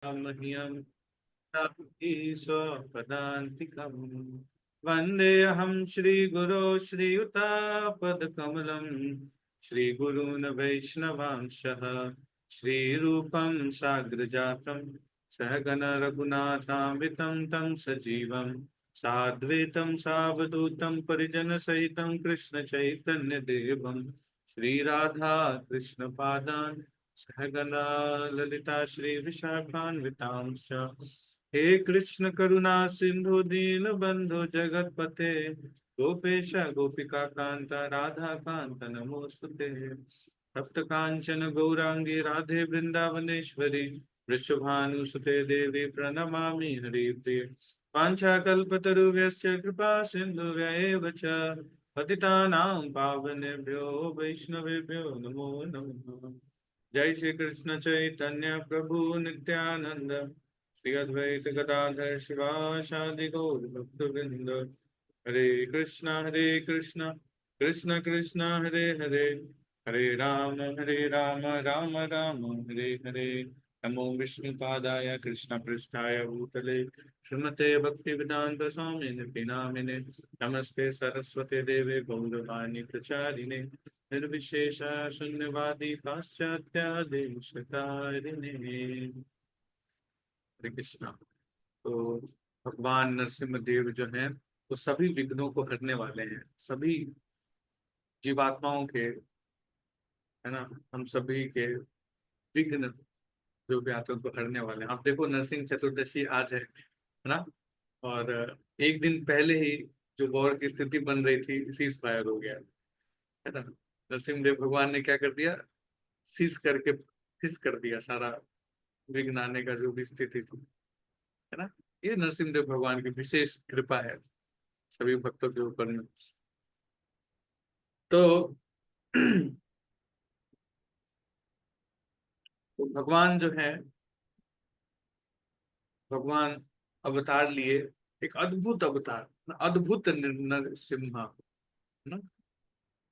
मह्यं स्वपदान्तिकम् वन्देऽहं श्रीगुरो श्रीयुतापदकमलं श्रीगुरून् वैष्णवांशः श्रीरूपं साग्रजातं सहगण रघुनाथान्वितं तं सजीवं साद्वैतं सावधूतं परिजनसहितं कृष्णचैतन्यदेवं श्रीराधा कृष्णपादान् सहगना ललिता श्री विशाखान्वितांश हे कृष्ण करुणा सिंधु दीन बंधु जगतपते गोपेश गोपिका कांत राधा कांत नमोस्तुते तप्त कांचन गौरांगी राधे वृंदावनेश्वरी वृषभानुसुते देवी प्रणमामि हरिप्रिय वाञ्छाकल्पतरुभ्यश्च कृपा सिन्धुभ्यैव च पतितानां पावनेभ्यो वैष्णवेभ्यो नमो नमः। जय श्री कृष्ण चैतन्य प्रभु नित्यानंद श्री अद्वैत गदाधर शिवासादि गौर भक्तवृंद हरे कृष्णा कृष्ण कृष्ण हरे हरे हरे राम राम राम हरे हरे नमो विष्णुपादाय कृष्ण पृष्ठाय भूतले श्रीमते भक्ति वेदांत स्वामिने नामिने नमस्ते सरस्वती देवे गौरवाणी प्रचारिणे निर्विशेष शून्यवादी पाश्चात्य देशतारिणे। हरे कृष्णा। तो भगवान नरसिम्हा देव जो हैं वो सभी विघ्नों को हरने वाले हैं, सभी जीवात्माओं के, है ना, हम सभी के विघ्न जो भी आते हैं उनको हरने वाले हैं। आप देखो नरसिंह चतुर्दशी आज है ना, और एक दिन पहले ही जो वॉर की स्थिति बन रही थी सीज फायर हो गया, है ना। नरसिंह देव भगवान ने क्या कर दिया, सीज करके फिस कर दिया सारा विघ्न आने का जो भी स्थिति थी, है ना। ये नरसिंह देव भगवान की विशेष कृपा है सभी भक्तों के ऊपर में। तो तो भगवान जो है, भगवान अवतार लिए, एक अद्भुत अवतार, अद्भुत नरसिम्हा, है ना।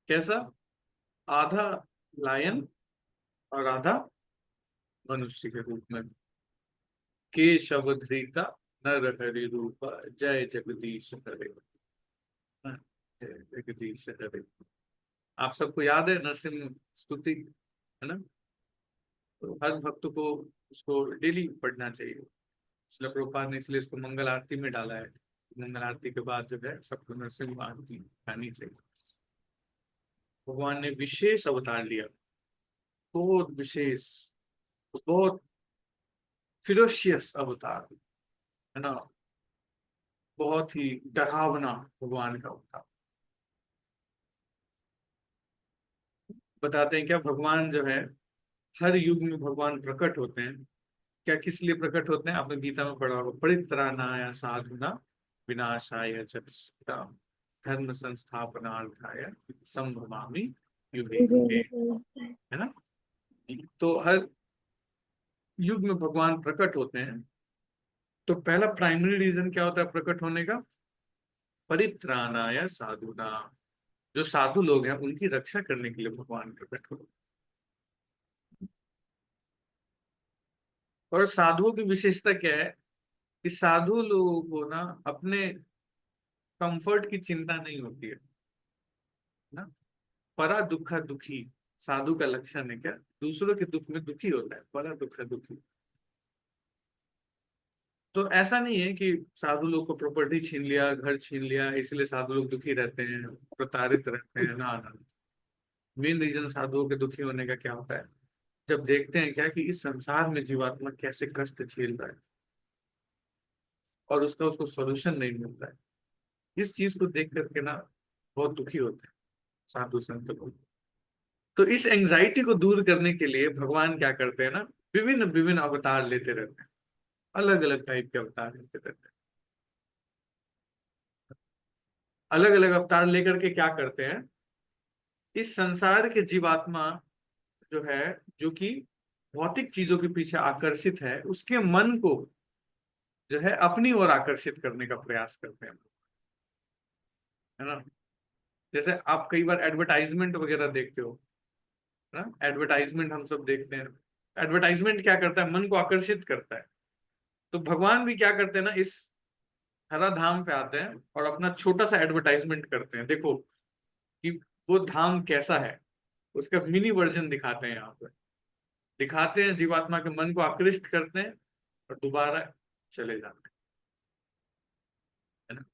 कैसा, आधा लायन और आधा मनुष्य के रूप में। केशव धृता नर हरि रूप जय जगदीश हरे, हाँ, जय जगदीश हरे। आप सबको याद है नरसिंह स्तुति, है ना। तो हर भक्त को उसको डेली पढ़ना चाहिए, इसलिए प्रभुपाद ने इसलिए इसको मंगल आरती में डाला है। मंगल आरती के बाद जो है सबको नरसिंह आरती गानी चाहिए। भगवान ने विशेष अवतार लिया, बहुत विशेष, बहुत फिरोशियस अवतार, है ना, बहुत ही डरावना भगवान का अवतार। बताते हैं क्या, भगवान जो है हर युग में भगवान प्रकट होते हैं। क्या किस लिए प्रकट होते हैं, आपने गीता में पढ़ा होगा, परित्राणाय साधुना विनाशाय च दुष्कृताम् धर्म संस्थापनार्थाय संभवामि युगे युगे, है ना। तो हर युग में भगवान प्रकट होते हैं। तो पहला प्राइमरी रीजन क्या होता है प्रकट होने का, परित्राणाय साधुना, जो साधु लोग हैं उनकी रक्षा करने के लिए भगवान प्रकट होते हैं। और साधुओं की विशेषता क्या है कि साधु लोगों को ना अपने कंफर्ट की चिंता नहीं होती है ना। परा दुखा दुखी, साधु का लक्षण है क्या, दूसरों के दुख में दुखी होता है, परा दुखा दुखी। तो ऐसा नहीं है कि साधु लोग को प्रॉपर्टी छीन लिया, घर छीन लिया, इसलिए साधु लोग दुखी रहते हैं, प्रताड़ित रहते हैं ना, ना। मेन रीजन साधुओं के दुखी होने का क्या होता है, जब देखते हैं क्या कि इस संसार में जीवात्मा कैसे कष्ट झेल रहा है और उसका उसको सॉल्यूशन नहीं मिल रहा है, इस चीज को देख करके ना बहुत दुखी होते हैं साधु संत लोग। तो इस एंजाइटी को दूर करने के लिए भगवान क्या करते हैं ना, विभिन्न विभिन्न अवतार लेते रहते हैं, अलग अलग टाइप के अवतार लेते रहते हैं। अलग अलग अवतार लेकर के क्या करते हैं, इस संसार के जीवात्मा जो है, जो कि भौतिक चीजों के पीछे आकर्षित है, उसके मन को जो है अपनी ओर आकर्षित करने का प्रयास करते हैं, है ना। जैसे आप कई बार एडवर्टाइजमेंट वगैरह देखते हो ना, एडवर्टाइजमेंट हम सब देखते हैं। एडवर्टाइजमेंट क्या करता है, मन को आकर्षित करता है। तो भगवान भी क्या करते हैं ना, इस हरा धाम पे आते हैं और अपना छोटा सा एडवर्टाइजमेंट करते हैं, देखो कि वो धाम कैसा है, उसका मिनी वर्जन दिखाते हैं, यहाँ पे दिखाते हैं, जीवात्मा के मन को आकृष्ट करते हैं और दोबारा चले जाते हैं, है ना।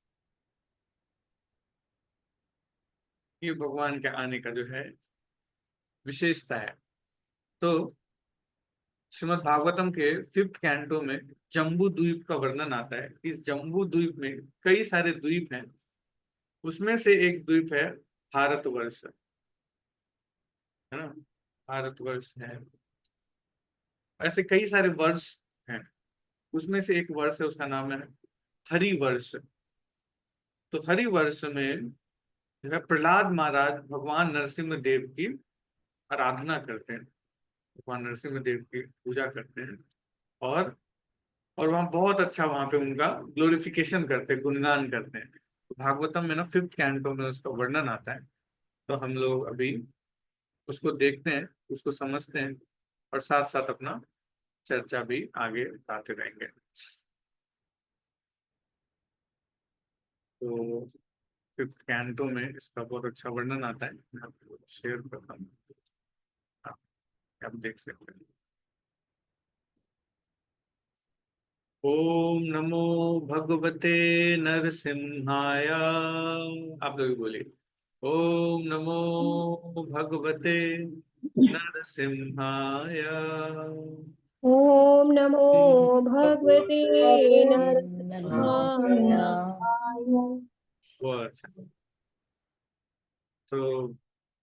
ये भगवान के आने का जो है विशेषता है। तो श्रीमद् भागवतम के 5th कैंटो में जम्बू द्वीप का वर्णन आता है। इस जम्बू द्वीप में कई सारे द्वीप हैं, उसमें से एक द्वीप है भारतवर्ष, है ना। भारतवर्ष है, ऐसे कई सारे वर्ष हैं, उसमें से एक वर्ष है, उसका नाम है हरिवर्ष। तो हरिवर्ष में जो है प्रहलाद महाराज भगवान नरसिंह देव की आराधना करते हैं, भगवान नरसिंह देव की पूजा करते हैं, और वहाँ बहुत अच्छा, वहाँ पे उनका ग्लोरिफिकेशन करते हैं, गुणगान करते हैं। तो भागवतम में ना 5th कैंटो में उसका वर्णन आता है। तो हम लोग अभी उसको देखते हैं, उसको समझते हैं, और साथ साथ अपना चर्चा भी आगे बताते रहेंगे। तो 5th कैंटो में इसका बहुत अच्छा वर्णन आता है, मैं आपको शेयर करता हूँ, आप देख सकते हैं। ओम नमो भगवते नरसिंहाय, आप लोग भी बोलिए, ओम नमो भगवते नरसिंहाय। ओम नमो भगवते नरसिंहाय। नरसिंहाय। बहुत अच्छा। तो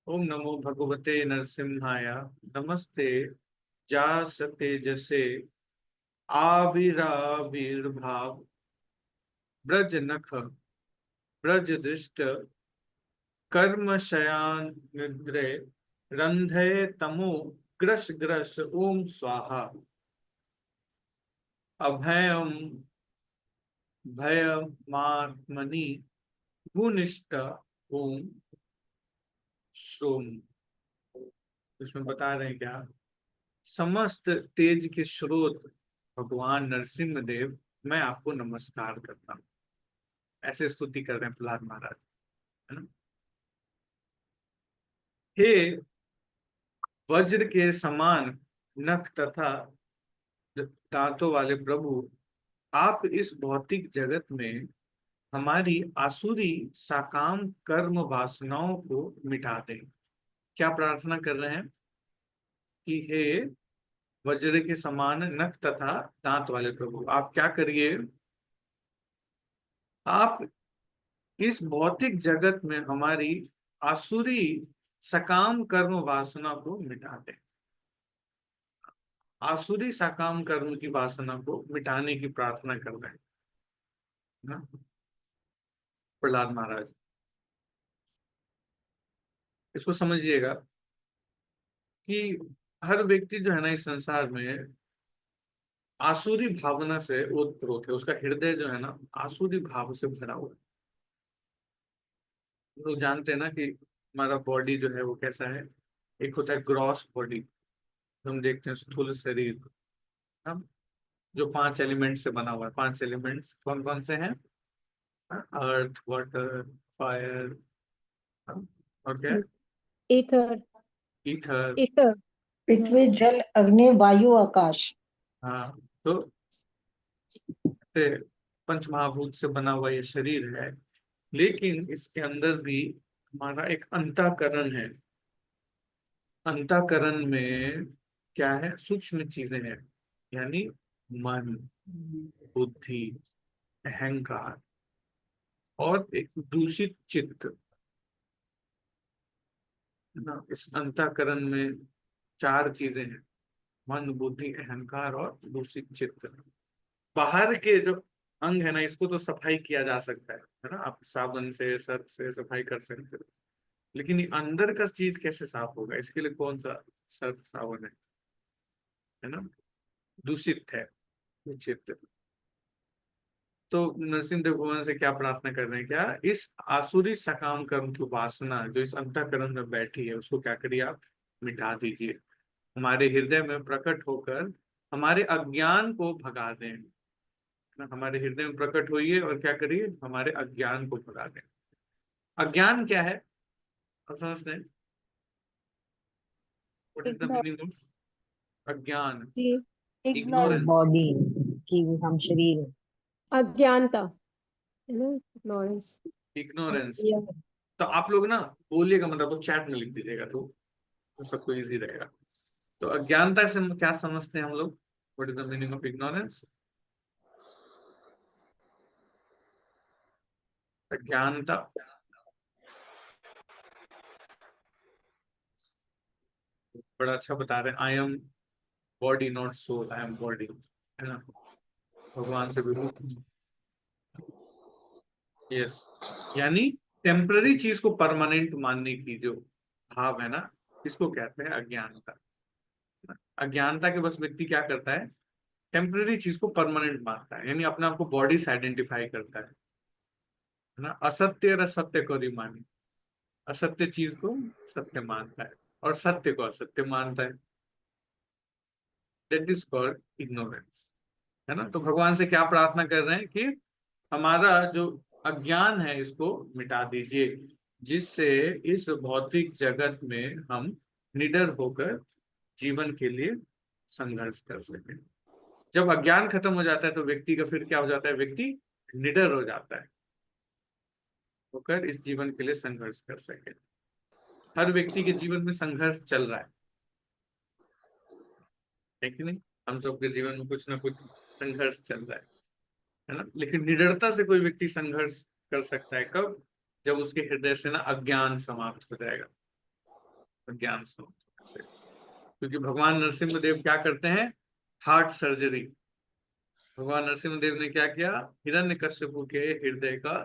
ओम नमो भगवते नरसिंहाय, नमस्ते जासते जसे आविराविर्भाव ब्रज नख ब्रज दृष्ट कर्म शयान निद्रे रंधे तमो ग्रस ग्रस ओम स्वाहा अभयम भयमात्मनि भूनिष्ठ ओम श्रोम। इसमें बता रहे हैं क्या, समस्त तेज के स्रोत भगवान नरसिंह देव, मैं आपको नमस्कार करता हूँ, ऐसे स्तुति कर रहे हैं प्रहलाद महाराज, है ना। हे वज्र के समान नख तथा दांतों वाले प्रभु, आप इस भौतिक जगत में हमारी आसुरी साकाम कर्म वासनाओं को मिटा दें। क्या प्रार्थना कर रहे हैं कि हे वज्र के समान नख तथा दांत वाले प्रभु, आप क्या करिए, आप इस भौतिक जगत में हमारी आसुरी सकाम कर्म वासना को मिटा दें। आसुरी सकाम कर्म की वासना को मिटाने की प्रार्थना कर रहे हैं ना प्रहलाद महाराज। इसको समझिएगा कि हर व्यक्ति जो है ना इस संसार में आसुरी भावना से ओतप्रोत है, उसका हृदय जो है ना आसुरी भाव से भरा हुआ है। लोग जानते हैं ना कि हमारा बॉडी जो है वो कैसा है, एक होता है ग्रॉस बॉडी, हम देखते हैं स्थूल शरीर, हम जो 5 एलिमेंट से बना हुआ है। 5 एलिमेंट्स कौन कौन से हैं, अर्थ, वाटर, फायर, और क्या, ईथर। ईथर। ईथर। पृथ्वी जल अग्नि वायु आकाश। हाँ, तो पंच महाभूत से बना हुआ ये शरीर है, लेकिन इसके अंदर भी हमारा एक अंतःकरण है। अंतःकरण में क्या है, सूक्ष्म चीजें हैं, यानी मन, बुद्धि, अहंकार, और एक दूषित चित्त, है ना। इस अंतःकरण में 4 चीजें हैं, मन, बुद्धि, अहंकार और दूषित चित्त। बाहर के जो अंग है ना, इसको तो सफाई किया जा सकता है ना, आप साबुन से सर्फ से सफाई कर सकते हो, लेकिन ये अंदर का चीज कैसे साफ होगा, इसके लिए कौन सा सर्फ साबुन है ना, दूषित है ये चित्त। तो नरसिंह देव भगवान से क्या प्रार्थना कर रहे हैं, क्या इस आसुरी सकाम कर्म की वासना जो इस अंतःकरण में बैठी है, उसको क्या करिए, आप मिटा दीजिए, हमारे हृदय में प्रकट होकर हमारे अज्ञान को भगा दें, ना, हमारे हृदय में प्रकट हुई है और क्या करिए, हमारे अज्ञान को भगा दे। अज्ञान क्या है, आप समझते हैं? What is the ignore meaning of अज्ञान? जी, इग्नोरेंस। इग्नोरेंस, बॉडी की हम शरीर। अज्ञानता है ना, इग्नोरेंस। इग्नोरेंस। तो आप लोग ना बोलिएगा, मतलब वो चैट में लिख दीजिएगा तो सबको इजी रहेगा। तो अज्ञानता से हम क्या समझते हैं हम लोग? What is the meaning of ignorance? अज्ञानता, बड़ा अच्छा बता रहे हैं, I am body not soul, I am body, है ना, भगवान से बिल्कुल। यस, यानी टेम्पररी चीज को परमानेंट मानने की जो भाव है ना, इसको कहते हैं अज्ञानता। अज्ञानता के बस व्यक्ति क्या करता है, टेम्पररी चीज को परमानेंट मानता है, यानी अपने आप को बॉडी से आइडेंटिफाई करता है ना, असत्य और असत्य को नहीं माने, असत्य चीज को सत्य मानता है और सत्य को असत्य मानता है। दैट इज कॉल्ड इग्नोरेंस, है ना। तो भगवान से क्या प्रार्थना कर रहे हैं कि हमारा जो अज्ञान है इसको मिटा दीजिए, जिससे इस भौतिक जगत में हम निडर होकर जीवन के लिए संघर्ष कर सके। जब अज्ञान खत्म हो जाता है तो व्यक्ति का फिर क्या हो जाता है, व्यक्ति निडर हो जाता है, होकर इस जीवन के लिए संघर्ष कर सके। हर व्यक्ति के जीवन में संघर्ष चल रहा है कि नहीं? हम सबके जीवन में कुछ ना कुछ संघर्ष चल रहा है ना। लेकिन निडरता से कोई व्यक्ति संघर्ष कर सकता है कब? जब उसके हृदय से ना अज्ञान समाप्त हो जाएगा, अज्ञान समाप्त होने से। क्योंकि भगवान नरसिम्हा देव क्या करते हैं, हार्ट सर्जरी। भगवान नरसिम्हा देव ने क्या किया, हिरण्यकश्यपु के हृदय का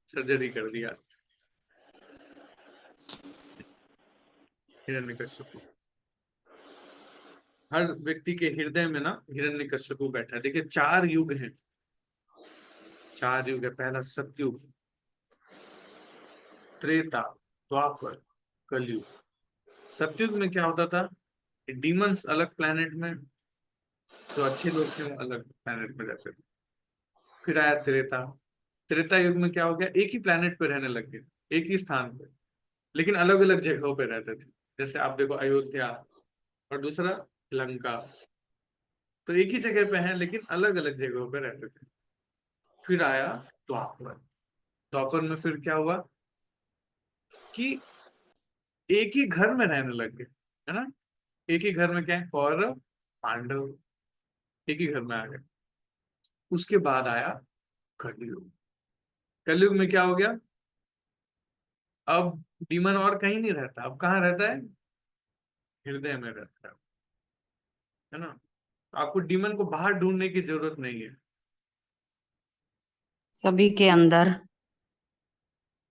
सर्जरी कर दिया। हिरण्यकश्यपु, हर व्यक्ति के हृदय में ना हिरण्यकश्यपु बैठा है। देखिए 4 युग हैं, 4 युग है। पहला सतयुग, त्रेता, द्वापर, कलयुग। सतयुग में क्या होता था, डीमंस अलग प्लेनेट में, जो अच्छे लोग थे वो अलग प्लेनेट में रहते थे। फिर आया त्रेता। त्रेता युग में क्या हो गया, एक ही प्लेनेट पे रहने लग गए, एक ही स्थान पे, लेकिन अलग अलग जगहों पे रहते थे। जैसे आप देखो अयोध्या और दूसरा लंका, तो एक ही जगह पे हैं लेकिन अलग अलग जगहों पे रहते थे। फिर आया द्वापर। द्वापर में फिर क्या हुआ कि एक ही घर में रहने लग गए, है ना। एक ही घर में क्या है, कौरव पांडव एक ही घर में आ गए। उसके बाद आया कलयुग। कलयुग में क्या हो गया, अब डीमन और कहीं नहीं रहता, अब कहाँ रहता है, हृदय में रहता है ना। तो आपको डीमन को बाहर ढूंढने की जरूरत नहीं है, सभी के अंदर।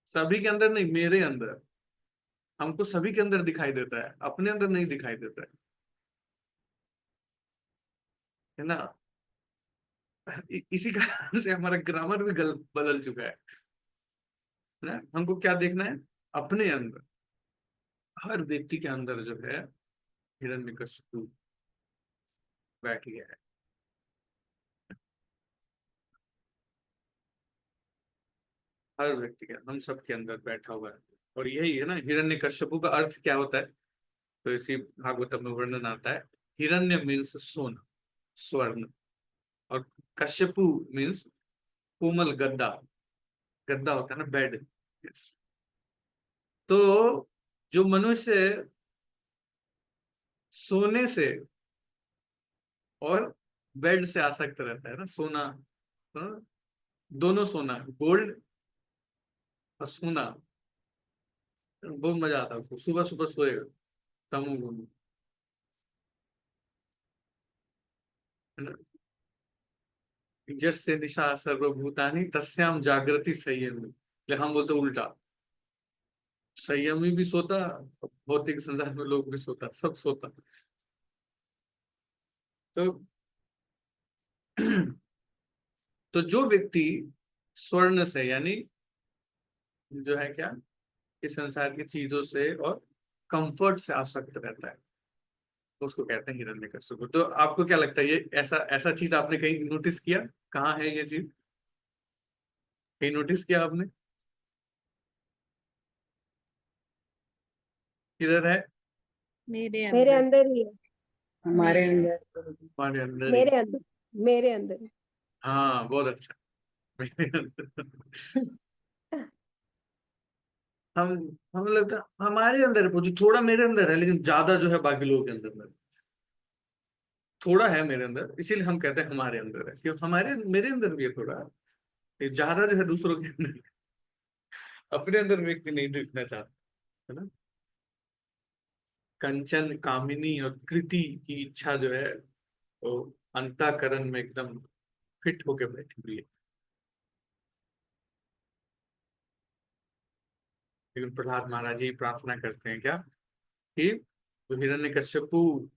सभी के अंदर नहीं, मेरे अंदर। हमको सभी के अंदर दिखाई देता है, अपने अंदर नहीं दिखाई देता है ना। इसी कारण से हमारा ग्रामर भी गलत बदल चुका है ना। हमको क्या देखना है, अपने अंदर। हर व्यक्ति के अंदर जो है हिरण्यकश्यप बैठ गया है। हर व्यक्ति के, हम सब के अंदर बैठा हुआ है। और यही है ना, हिरण्यकश्यप का अर्थ क्या होता है, तो इसी भागवतम में वर्णन आता है। हिरण्य मीन्स सोना, स्वर्ण, और कश्यपु मीन्स कोमल गद्दा। गद्दा होता है ना, बेड। यस। तो जो मनुष्य सोने से और बेड से आसक्त रहता है ना, सोना, हाँ, दोनों सोना, गोल्ड और सोना, बहुत मजा आता है उसको। सुबह सुबह सोएगा तमोगुण, है ना। यस्य निशा सर्वभूतानि तस्याम जागृति संयमी। हम बोलते उल्टा, संयमी भी सोता, भौतिक संदर्भ में लोग भी सोता, सब सोता। तो तो जो व्यक्ति स्वर्ण से, यानी जो है क्या, इस संसार की चीजों से और कंफर्ट से आसक्त रहता है, तो उसको कहते हैं हिरण्यकश्यप। तो आपको क्या लगता है, ये ऐसा ऐसा चीज आपने कहीं नोटिस किया कहाँ है ये चीज? कहीं नोटिस किया आपने? किधर है? मेरे मेरे अंदर। अंदर ही है। हमारे मेरे अंदर। हमारे अंदर ही। मेरे अंदर। मेरे अंदर। हाँ, बहुत अच्छा। मेरे अंदर। हम हमें लगता है हमारे अंदर है पूछी, थोड़ा मेरे अंदर है, लेकिन ज्यादा जो है बाकी लोगों के अंदर में। थोड़ा है मेरे अंदर, इसीलिए हम कहते हैं हमारे अंदर है, क्यों हमारे मेरे अंदर भी है थोड़ा। ये ज्यादा जो है दूसरों के अंदर। अपने अंदर व्यक्ति नहीं दिखना चाहता, है ना। कंचन कामिनी और कृति की इच्छा जो है वो अंतःकरण में एकदम फिट होके बैठी हुई है। लेकिन प्रहलाद महाराज जी प्रार्थना करते हैं क्या, कि जो हिरण्यकश्यपु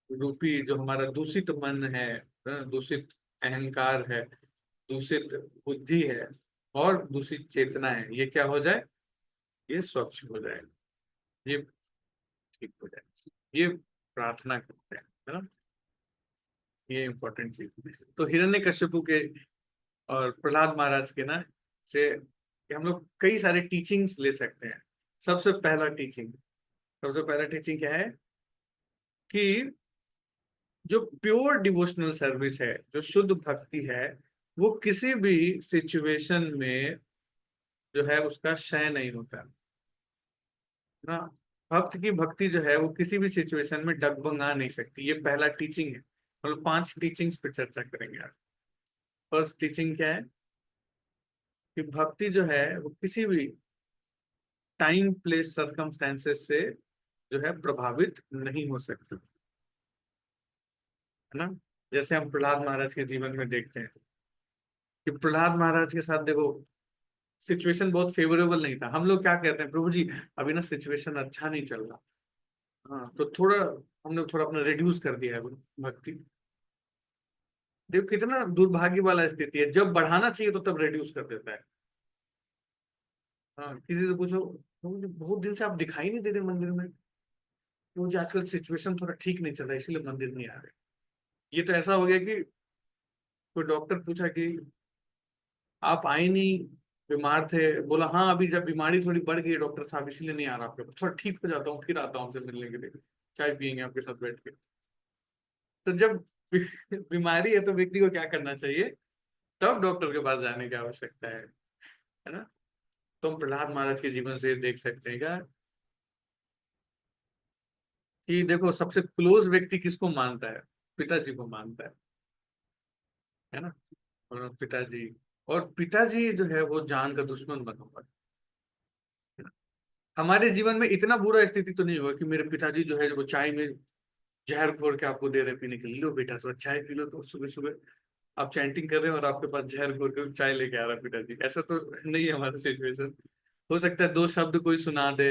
रूपी जो हमारा दूषित मन है, दूषित अहंकार है, दूषित बुद्धि है और दूषित चेतना है, ये क्या हो जाए, ये स्वच्छ हो जाए, ये ठीक हो जाए। ये प्रार्थना करते हैं, है ना। ये इंपॉर्टेंट चीज। तो हिरण्यकश्यपु के और प्रहलाद महाराज के ना से हम लोग कई सारे टीचिंग्स ले सकते हैं। सबसे पहला टीचिंग क्या है कि जो प्योर डिवोशनल सर्विस है, जो शुद्ध भक्ति है, वो किसी भी सिचुएशन में जो है उसका क्षय नहीं होता ना। भक्त की भक्ति जो है वो किसी भी सिचुएशन में डगमगा नहीं सकती। ये पहला टीचिंग है। हम लोग 5 टीचिंग्स पे चर्चा करेंगे आज। फर्स्ट टीचिंग क्या है कि भक्ति जो है वो किसी भी टाइम प्लेस सर्कमस्टेंसेस से जो है प्रभावित नहीं हो सकती, है ना। जैसे हम प्रहलाद महाराज के जीवन में देखते हैं कि प्रहलाद महाराज के साथ देखो सिचुएशन बहुत फेवरेबल नहीं था। हम लोग क्या कहते हैं, प्रभु जी अभी ना सिचुएशन अच्छा नहीं चल रहा, हाँ तो थोड़ा हमने थोड़ा अपना रिड्यूस कर दिया है भक्ति। देखो कितना दुर्भाग्य वाला स्थिति है, जब बढ़ाना चाहिए तो तब रिड्यूस कर देता है। हाँ, किसी से पूछो प्रभु जी बहुत दिन से आप दिखाई नहीं दे रहे मंदिर में, मुझे आजकल सिचुएशन थोड़ा ठीक नहीं चल रहा इसलिए मंदिर नहीं आ रहे। ये तो ऐसा हो गया कि कोई डॉक्टर पूछा कि आप आए नहीं, बीमार थे, बोला हाँ अभी जब बीमारी थोड़ी बढ़ गई है डॉक्टर साहब इसलिए नहीं आ रहा आपके पास, थोड़ा ठीक हो जाता हूँ फिर आता हूँ आपसे मिलने के लिए, चाय पियेंगे आपके साथ बैठ के। तो जब बीमारी है तो व्यक्ति को क्या करना चाहिए, तब डॉक्टर के पास जाने की आवश्यकता है ना। तो हम प्रहलाद महाराज के जीवन से देख सकते हैं क्या कि देखो सबसे क्लोज व्यक्ति किसको मानता है, पिताजी को मानता है ना। और पिताजी, और पिताजी जो है वो जान का दुश्मन बना हुआ है। हमारे जीवन में इतना बुरा स्थिति तो नहीं हुआ कि मेरे पिताजी जो है वो चाय में जहर घोर के आपको दे रहे पीने के लिए, लो बेटा थोड़ा चाय पी लो, तो सुबह सुबह आप चैंटिंग कर रहे हो और आपके पास जहर घोर के चाय लेके आ रहा है पिताजी, ऐसा तो नहीं है हमारा सिचुएशन। हो सकता है 2 शब्द कोई सुना दे,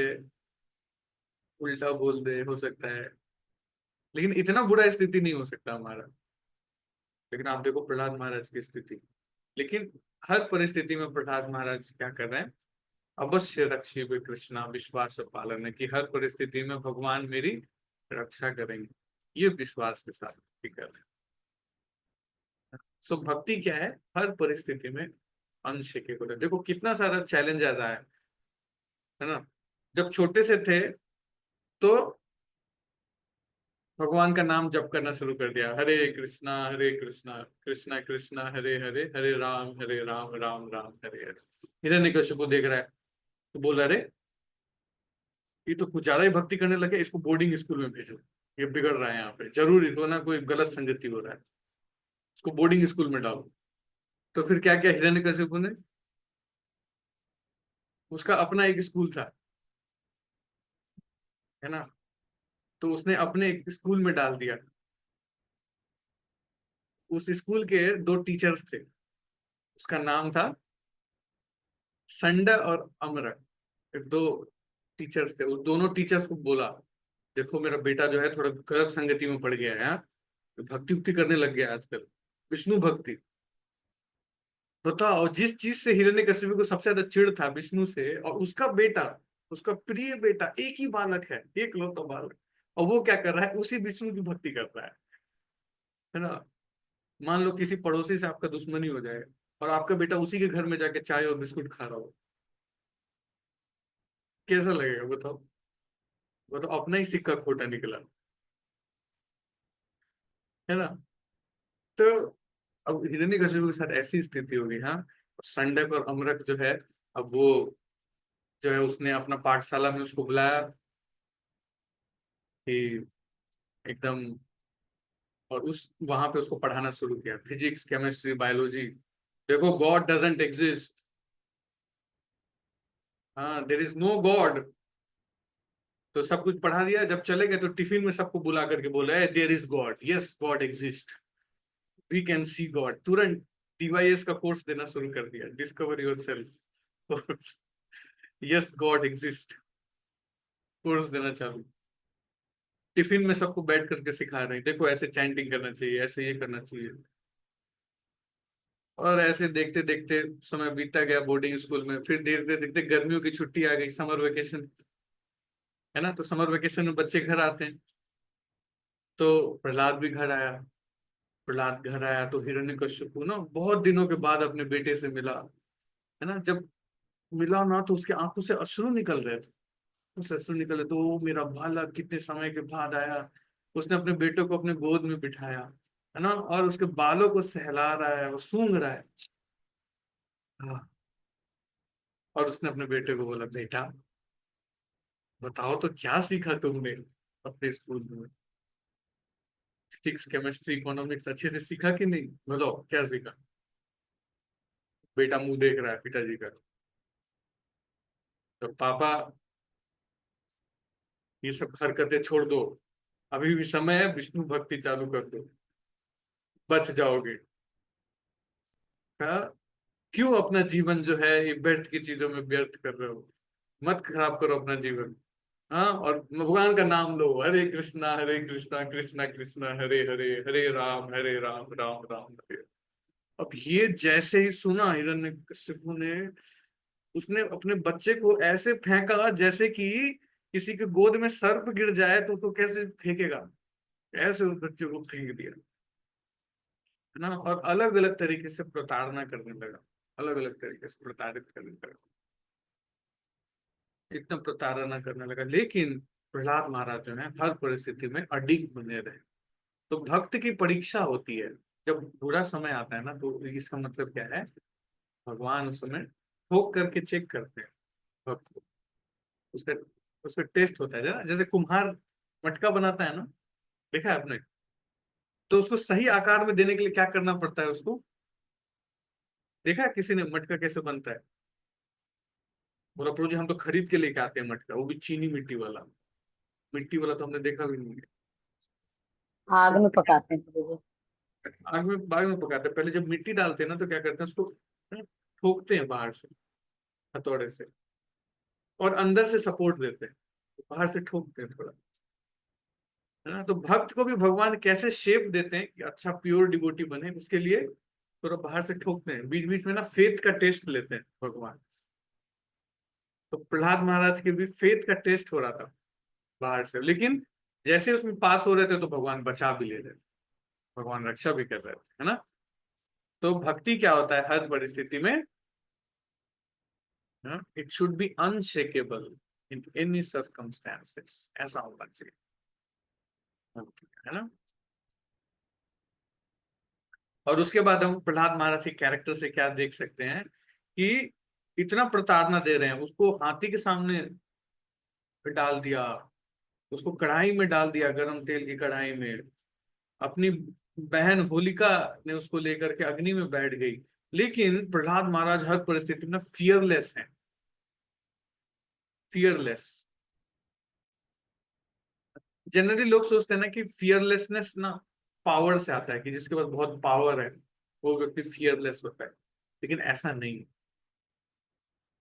उल्टा बोल दे, हो सकता है, लेकिन इतना बुरा स्थिति नहीं हो सकता हमारा। लेकिन आप देखो प्रहलाद महाराज की स्थिति, लेकिन हर परिस्थिति में प्रहलाद महाराज क्या कर रहे हैं, अवश्य रक्षिबे कृष्णा विश्वास पालन है, कि हर परिस्थिति में भगवान मेरी रक्षा करेंगे, ये विश्वास के साथ भी कर रहे हैं। सो भक्ति क्या है, हर परिस्थिति में अंश के को देखो कितना सारा चैलेंज आता है ना। जब छोटे से थे तो भगवान का नाम जप करना शुरू कर दिया, हरे कृष्णा कृष्णा कृष्णा हरे हरे, हरे राम राम राम हरे हरे। हिरण्यकशिपु देख रहा है तो बोल रहा, अरे ये तो कुछ ज्यादा ही भक्ति करने लगे, इसको बोर्डिंग स्कूल में भेजो, ये बिगड़ रहा है यहाँ पे, जरूर इसको ना कोई गलत संगति हो रहा है, इसको बोर्डिंग स्कूल में डालो। तो फिर क्या किया हिरण्यकशिपु ने, उसका अपना एक स्कूल था, है ना। तो उसने अपने एक स्कूल में डाल दिया। उस स्कूल के 2 टीचर्स थे, उसका नाम था संड और अमर। 2 टीचर्स थे, उस दोनों टीचर्स को बोला देखो मेरा बेटा जो है थोड़ा गलत संगति में पड़ गया है यार, भक्ति उक्ति करने लग गया है आजकल, विष्णु भक्ति। बताओ, जिस चीज से हिरण्यकशिपु को सबसे ज्यादा चिढ़ था विष्णु से, और उसका बेटा, उसका प्रिय बेटा, एक ही बालक है, एक लौता बालक, और वो क्या कर रहा है, उसी विष्णु की भक्ति कर रहा है ना। मान लो किसी पड़ोसी से आपका दुश्मनी हो जाए और आपका बेटा उसी के घर में जाके चाय और बिस्कुट खा रहा हो, कैसा लगेगा बताओ? वो तो अपना ही सिक्का खोटा निकला, है ना? तो अब हिरण्यकशिपु के साथ ऐसी स्थिति होगी। हाँ, संडक और अमरक जो है, अब वो जो है उसने अपना पाठशाला में उसको बुलाया कि एकदम, और उस वहां पे उसको पढ़ाना शुरू किया, फिजिक्स, केमिस्ट्री, बायोलॉजी। देखो, गॉड डजंट एग्जिस्ट। हाँ, देयर इज नो गॉड। तो सब कुछ पढ़ा दिया। जब चले गए तो टिफिन में सबको बुला करके बोला है, there is God, yes God exist, we can see God. तुरंत डीवाईएस का कोर्स देना शुरू कर दिया, discover yourself. Yes God exist, course देना चालू। टिफिन में सबको बैठ करके सिखा रहे हैं, देखो ऐसे चैंटिंग करना चाहिए, ऐसे ये करना चाहिए। और ऐसे देखते देखते समय बीतता गया बोर्डिंग स्कूल में। फिर देखते देखते गर्मियों की छुट्टी आ गई, समर वेकेशन, है ना? तो समर वेकेशन में बच्चे घर आते हैं, तो प्रहलाद भी घर आया। प्रहलाद घर आया तो हिरण्यकशिपु ना बहुत दिनों के बाद अपने बेटे से मिला, है ना? जब मिला ना तो उसके आंखों से अश्रु निकल रहे थे। उससे अश्रु निकले तो "ओ, मेरा बालक कितने समय के बाद आया"। उसने अपने बेटे को अपने गोद में बिठाया, है ना, और उसके बालों को सहला रहा है, वो सूंघ रहा है। हाँ, और उसने अपने बेटे को बोला, बेटा बताओ तो क्या सीखा तुमने अपने स्कूल में? फिजिक्स, केमिस्ट्री, इकोनॉमिक्स अच्छे से सीखा कि नहीं? बताओ क्या सीखा? बेटा मुंह देख रहा है पिताजी का। तो पापा, ये सब हरकतें छोड़ दो, अभी भी समय है, विष्णु भक्ति चालू कर दो, बच जाओगे। हाँ, क्यों अपना जीवन जो है ये व्यर्थ की चीजों में व्यर्थ कर रहे हो? मत खराब करो अपना जीवन। हाँ, और भगवान का नाम लो, हरे कृष्णा कृष्णा कृष्णा हरे हरे, हरे राम राम राम हरे। अब ये जैसे ही सुना हिरण्यकशिपु ने, उसने अपने बच्चे को ऐसे फेंका जैसे कि किसी के गोद में सर्प गिर जाए तो उसको कैसे फेंकेगा, ऐसे उस बच्चे को फेंक दिया, है ना? और अलग अलग तरीके से प्रताड़ना करने लगा, अलग अलग तरीके से प्रताड़ित करने लगा, इतना प्रताड़ना करने लगा। लेकिन प्रहलाद महाराज जो है हर परिस्थिति में अडिग बने रहे। तो भक्त की परीक्षा होती है, जब बुरा समय आता है ना, तो इसका मतलब क्या है? भगवान उस समय ठोक करके चेक करते हैं भक्त को। उसका उसका टेस्ट होता है ना, जैसे कुम्हार मटका बनाता है ना, देखा है आपने? तो उसको सही आकार में देने के लिए क्या करना पड़ता है उसको? देखा है किसी ने मटका कैसे बनता है? बोला, प्रभु जी हम तो खरीद के लेके आते हैं मटका, वो भी चीनी मिट्टी वाला। मिट्टी वाला तो हमने देखा भी नहीं आग में पकाते हैं प्रभु। है। आग में बाद में पकाते हैं, पहले जब मिट्टी डालते हैं ना तो क्या करते हैं उसको, ठोकते हैं बाहर से हथौड़े से, और अंदर से सपोर्ट देते हैं, बाहर से ठोकते हैं थोड़ा, है ना? तो भक्त को भी भगवान कैसे शेप देते हैं कि अच्छा प्योर डिवोटी बने, उसके लिए थोड़ा बाहर से ठोकते हैं, बीच बीच में ना फेथ का टेस्ट लेते हैं भगवान। तो प्रहलाद महाराज के भी फेथ का टेस्ट हो रहा था बाहर से, लेकिन जैसे उसमें पास हो रहे थे तो भगवान बचा भी ले रहे थे, भगवान रक्षा भी कर रहे थे, है ना? तो भक्ति क्या होता है हर परिस्थिति में? It should be unshakeable in any circumstances, ऐसा होना चाहिए भक्ति, है ना? और उसके बाद हम प्रहलाद महाराज के कैरेक्टर से क्या देख सकते हैं कि इतना प्रताड़ना दे रहे हैं, उसको हाथी के सामने डाल दिया, उसको कढ़ाई में डाल दिया, गरम तेल की कढ़ाई में। अपनी बहन होलिका ने उसको लेकर के अग्नि में बैठ गई। लेकिन प्रहलाद महाराज हर परिस्थिति में फियरलेस हैं, फियरलेस। जनरली लोग सोचते हैं ना कि फियरलेसनेस ना पावर से आता है, कि जिसके पास बहुत पावर है वो व्यक्ति फियरलेस होता है, लेकिन ऐसा नहीं।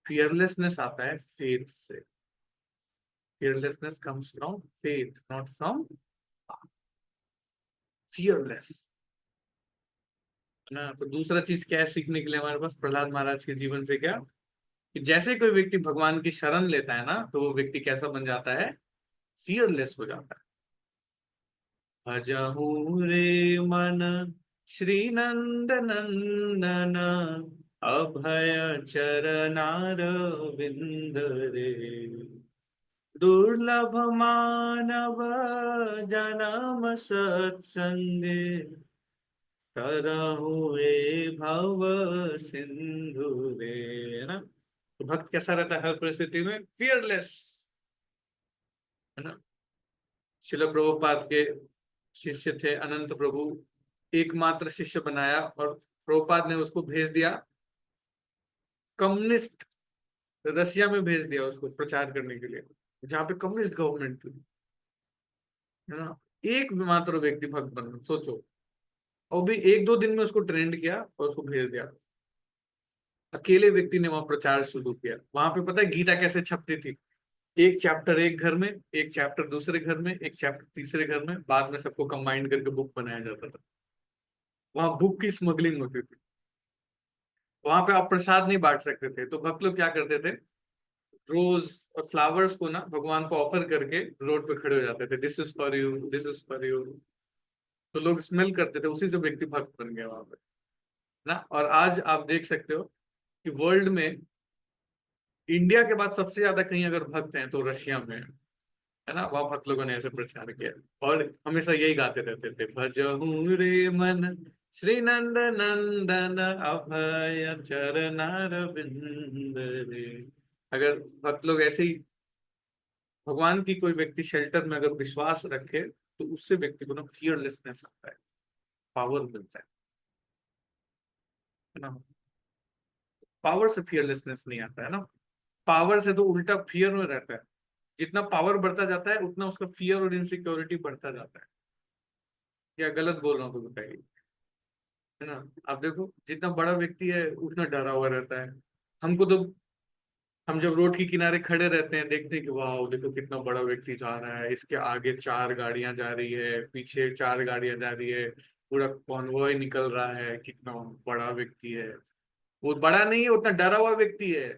फियरलेसनेस आता है फेथ से। Fearlessness comes from faith, not from fearless, है ना? तो दूसरा चीज क्या है सीखने के लिए हमारे पास प्रहलाद महाराज के जीवन से? क्या कि जैसे कोई व्यक्ति भगवान की शरण लेता है ना तो वो व्यक्ति कैसा बन जाता है? फियरलेस हो जाता है। भजहूँ रे मन श्री नंद नंदन अभय चरणार विंद रे, दुर्लभ मानव जन्म सत्संगे, तरहुए भव सिंधु रे। है ना? तो भक्त कैसा रहता है हर परिस्थिति में? फियरलेस, है ना? शिल प्रभुपाद के शिष्य थे अनंत प्रभु, एकमात्र शिष्य बनाया और प्रभुपाद ने उसको भेज दिया कम्युनिस्ट रशिया में, भेज दिया उसको प्रचार करने के लिए, जहाँ पे कम्युनिस्ट गवर्नमेंट थी, है ना? एक मात्र व्यक्ति भक्त बना, सोचो। और भी एक दो दिन में उसको ट्रेंड किया और उसको भेज दिया। अकेले व्यक्ति ने वहां प्रचार शुरू किया। वहां पे पता है गीता कैसे छपती थी? एक चैप्टर एक घर में, एक चैप्टर दूसरे घर में, एक चैप्टर तीसरे घर में, बाद में सबको कंबाइंड करके बुक बनाया जाता था। वहां बुक की स्मगलिंग होती थी। वहां पे आप प्रसाद नहीं बांट सकते थे, तो भक्त लोग क्या करते थे, रोज और फ्लावर्स को ना भगवान को ऑफर करके रोड पे खड़े हो जाते थे, this is for you, this is for you. तो लोग स्मेल करते थे, उसी से व्यक्ति भक्त बन गया वहां पे ना। और आज आप देख सकते हो कि वर्ल्ड में इंडिया के बाद सबसे ज्यादा कहीं अगर भक्त हैं तो रशिया में है ना? वहां भक्त लोगों ने ऐसे प्रचार किया और हमेशा यही गाते रहते थे, भजहूँ रे मन श्री नंद नंदन अभय चरणार बिंद रे। अगर भक्त लोग ऐसे ही भगवान की, कोई व्यक्ति शेल्टर में अगर विश्वास रखे तो उससे व्यक्ति को ना फियरलेसनेस आता है, पावर मिलता है ना? पावर से फियरलेसनेस नहीं आता है ना। पावर से तो उल्टा फियर में रहता है। जितना पावर बढ़ता जाता है उतना उसका फियर और इनसिक्योरिटी बढ़ता जाता है। या गलत बोल रहा हूँ तो बताइए, है ना? आप देखो जितना बड़ा व्यक्ति है उतना डरा हुआ रहता है। हमको तो, हम जब रोड के किनारे खड़े रहते हैं देखते हैं कि वाह देखो कितना बड़ा व्यक्ति जा रहा है, इसके आगे चार गाड़ियां जा रही है, पीछे चार गाड़ियां जा रही है, पूरा कॉन्वॉय निकल रहा है, कितना बड़ा व्यक्ति है। वो बड़ा नहीं है, उतना डरा हुआ व्यक्ति है।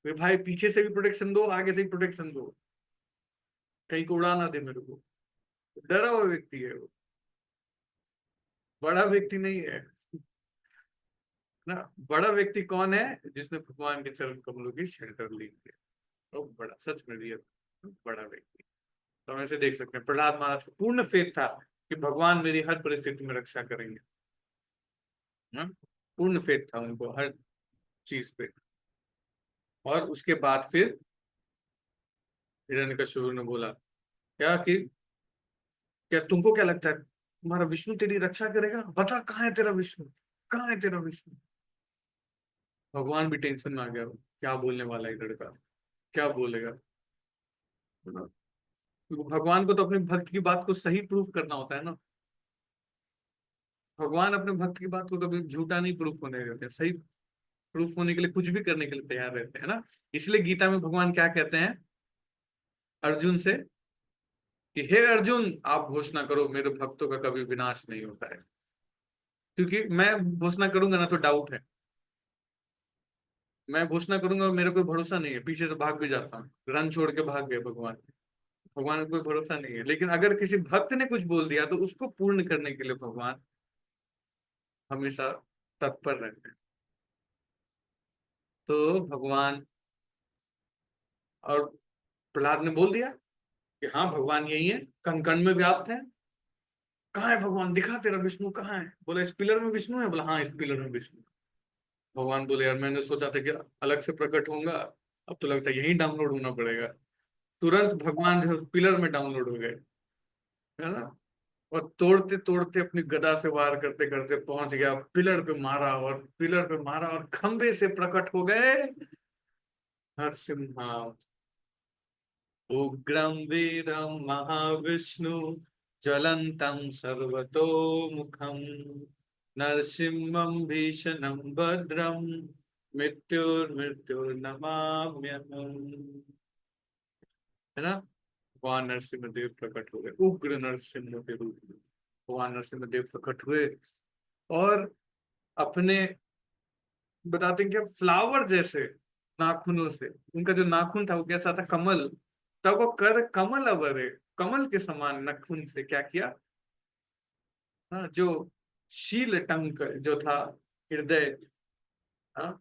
वे भाई पीछे से भी प्रोटेक्शन दो, आगे से भी प्रोटेक्शन दो, कहीं को उड़ा ना दे मेरे को। डरा हुआ व्यक्ति है वो, बड़ा व्यक्ति नहीं है ना। बड़ा व्यक्ति कौन है? जिसने भगवान के चरण कमलों की शेल्टर ली है, तो बड़ा, सच में रियल बड़ा व्यक्ति। तो हम ऐसे देख सकते हैं प्रहलाद महाराज को पूर्ण फेथ था कि भगवान मेरी हर परिस्थिति में रक्षा करेंगे, ना? पूर्ण फेथ था उनको हर चीज पे। और उसके बाद फिर हिरण्यकश्यप ने बोला क्या कि क्या तुमको क्या लगता है तुम्हारा विष्णु तेरी रक्षा करेगा? बता कहाँ है तेरा विष्णु, कहाँ है तेरा विष्णु? भगवान भी टेंशन में आ गया, क्या बोलने वाला है लड़का, क्या बोलेगा? तो भगवान को तो अपने भक्त की बात को सही प्रूफ करना होता है ना। भगवान अपने भक्त की बात को कभी झूठा नहीं प्रूफ होने देते, सही प्रूफ होने के लिए कुछ भी करने के लिए तैयार रहते हैं ना। इसलिए गीता में भगवान क्या कहते हैं अर्जुन से कि हे अर्जुन आप घोषणा करो मेरे भक्तों का कभी विनाश नहीं होता है। क्योंकि मैं घोषणा करूंगा ना तो डाउट है, मैं घोषणा करूंगा मेरा कोई भरोसा नहीं है, पीछे से भाग भी जाता हूँ, रन छोड़ के भाग गए भगवान। भगवान को कोई भरोसा नहीं है, लेकिन अगर किसी भक्त ने कुछ बोल दिया तो उसको पूर्ण करने के लिए भगवान हमेशा तत्पर रहते हैं। तो भगवान, और प्रहलाद ने बोल दिया कि हाँ भगवान यही है, कण कण में व्याप्त है। कहाँ है भगवान, दिखा तेरा विष्णु कहाँ है? बोला इस पिलर में विष्णु है। बोला हाँ इस पिलर में विष्णु। भगवान बोले यार मैंने सोचा था कि अलग से प्रकट होऊंगा, अब तो लगता है यही डाउनलोड होना पड़ेगा। तुरंत भगवान जो पिलर में डाउनलोड हो गए, है ना? और तोड़ते तोड़ते अपनी गदा से वार करते करते पहुंच गया, पिलर पे मारा और पिलर पे मारा और खंबे से प्रकट हो गए नरसिम्हा, उग्रम वीरम महाविष्णु ज्वलंतं सर्वतोमुखम नरसिंहं भीषणं भद्रं मृत्युर्मृत्युर्नमाम्यहम्। है ना? भगवान नरसिंह देव प्रकट हो गए, उग्र नरसिंह के रूप में भगवान नरसिंह देव प्रकट हुए। और अपने, बताते हैं क्या, फ्लावर जैसे नाखूनों से, उनका जो नाखून था वो कैसा था, कमल, तब वो कर कमल अवरे, कमल के समान नाखून से क्या किया, हाँ, जो शील टंक जो था हृदय, हाँ,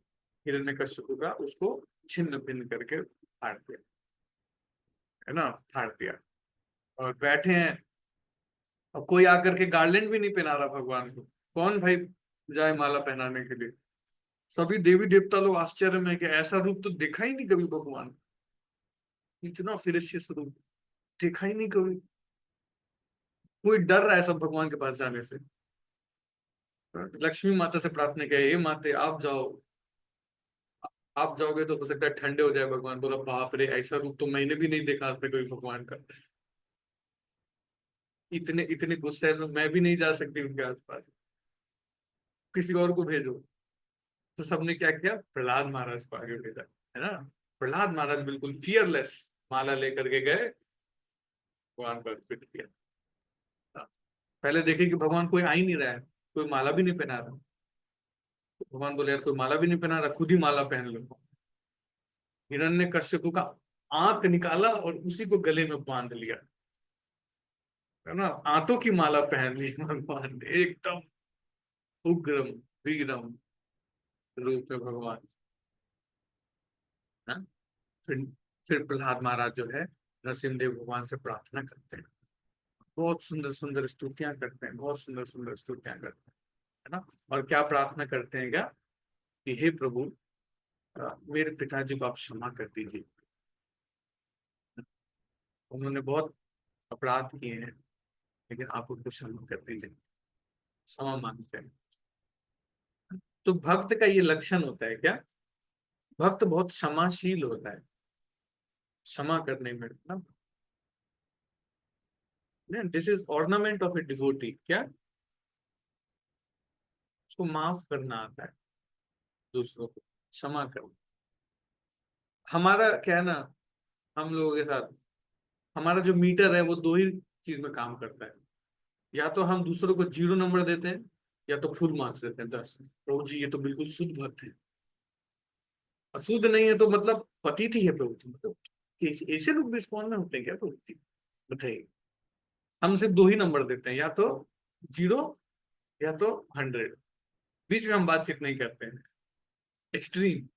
हिरण्यकशिपु का, उसको छिन्न भिन्न करके फाड़ दिया, है ना, फाड़ दिया। और बैठे हैं, अब कोई आकर के गार्लैंड भी नहीं पहना रहा भगवान को। कौन भाई जाए माला पहनाने के लिए? सभी देवी देवता लोग आश्चर्य में कि ऐसा रूप तो देखा ही नहीं कभी भगवान, इतना फिरसियस रूप देखा ही नहीं कभी। कोई डर रहा है सब भगवान के पास जाने से। लक्ष्मी माता से प्रार्थना किया, हे माते आप जाओ, आप जाओगे तो हो सकता है ठंडे हो जाए। भगवान बोला, बाप रे, ऐसा रूप तो मैंने भी नहीं देखा आज तक कोई भगवान का। इतने इतने गुस्से में मैं भी नहीं जा सकती उनके आसपास, किसी और को भेजो। तो सबने क्या किया, प्रहलाद महाराज को आगे भेजा, है ना। प्रहलाद महाराज बिल्कुल फियरलेस माला लेकर के गए, भगवान को अर्पित किया। हाँ। पहले देखे कि भगवान कोई आ ही नहीं रहा है, कोई माला भी नहीं पहना रहा। तो भगवान बोले, यार कोई माला भी नहीं पहना रहा, खुद ही माला पहन लो। हिरण्यकश्यपु का आंत निकाला और उसी को गले में बांध लिया, है ना। आंतों की माला पहन ली भगवान ने, एकदम उग्रम वीरम रूप में भगवान, है। फिर फिर प्रहलाद महाराज जो है नरसिंहदेव भगवान से प्रार्थना करते हैं, बहुत सुंदर सुंदर स्तुतियां करते हैं, बहुत सुंदर सुंदर स्तुतियां करते हैं, है ना। और क्या प्रार्थना करते हैं, क्या कि हे प्रभु, मेरे पिताजी को आप क्षमा कर दीजिए, उन्होंने बहुत अपराध किए हैं, लेकिन आप उनको क्षमा कर दीजिए, क्षमा मांगते हैं। तो भक्त का ये लक्षण होता है क्या, भक्त बहुत क्षमाशील होता है, क्षमा करने में ना। This is ornament of a devotee, क्या उसको माफ करना आता है, दूसरों को क्षमा करना। हमारा क्या है ना, हम लोगों के साथ हमारा जो मीटर है वो दो ही चीज में काम करता है, या तो हम दूसरों को 0 नंबर देते हैं, या तो फुल मार्क्स देते हैं 10। प्रभु जी ये तो बिल्कुल शुद्ध भक्त है, अशुद्ध नहीं है तो मतलब पतित ही है प्रभु जी, मतलब ऐसे लोग भी इस कौन में होते हैं क्या प्रभु जी, बताइए। हम सिर्फ 2 ही नंबर देते हैं, या तो 0 या तो 100, बीच में हम बातचीत नहीं करते हैं, एक्सट्रीम।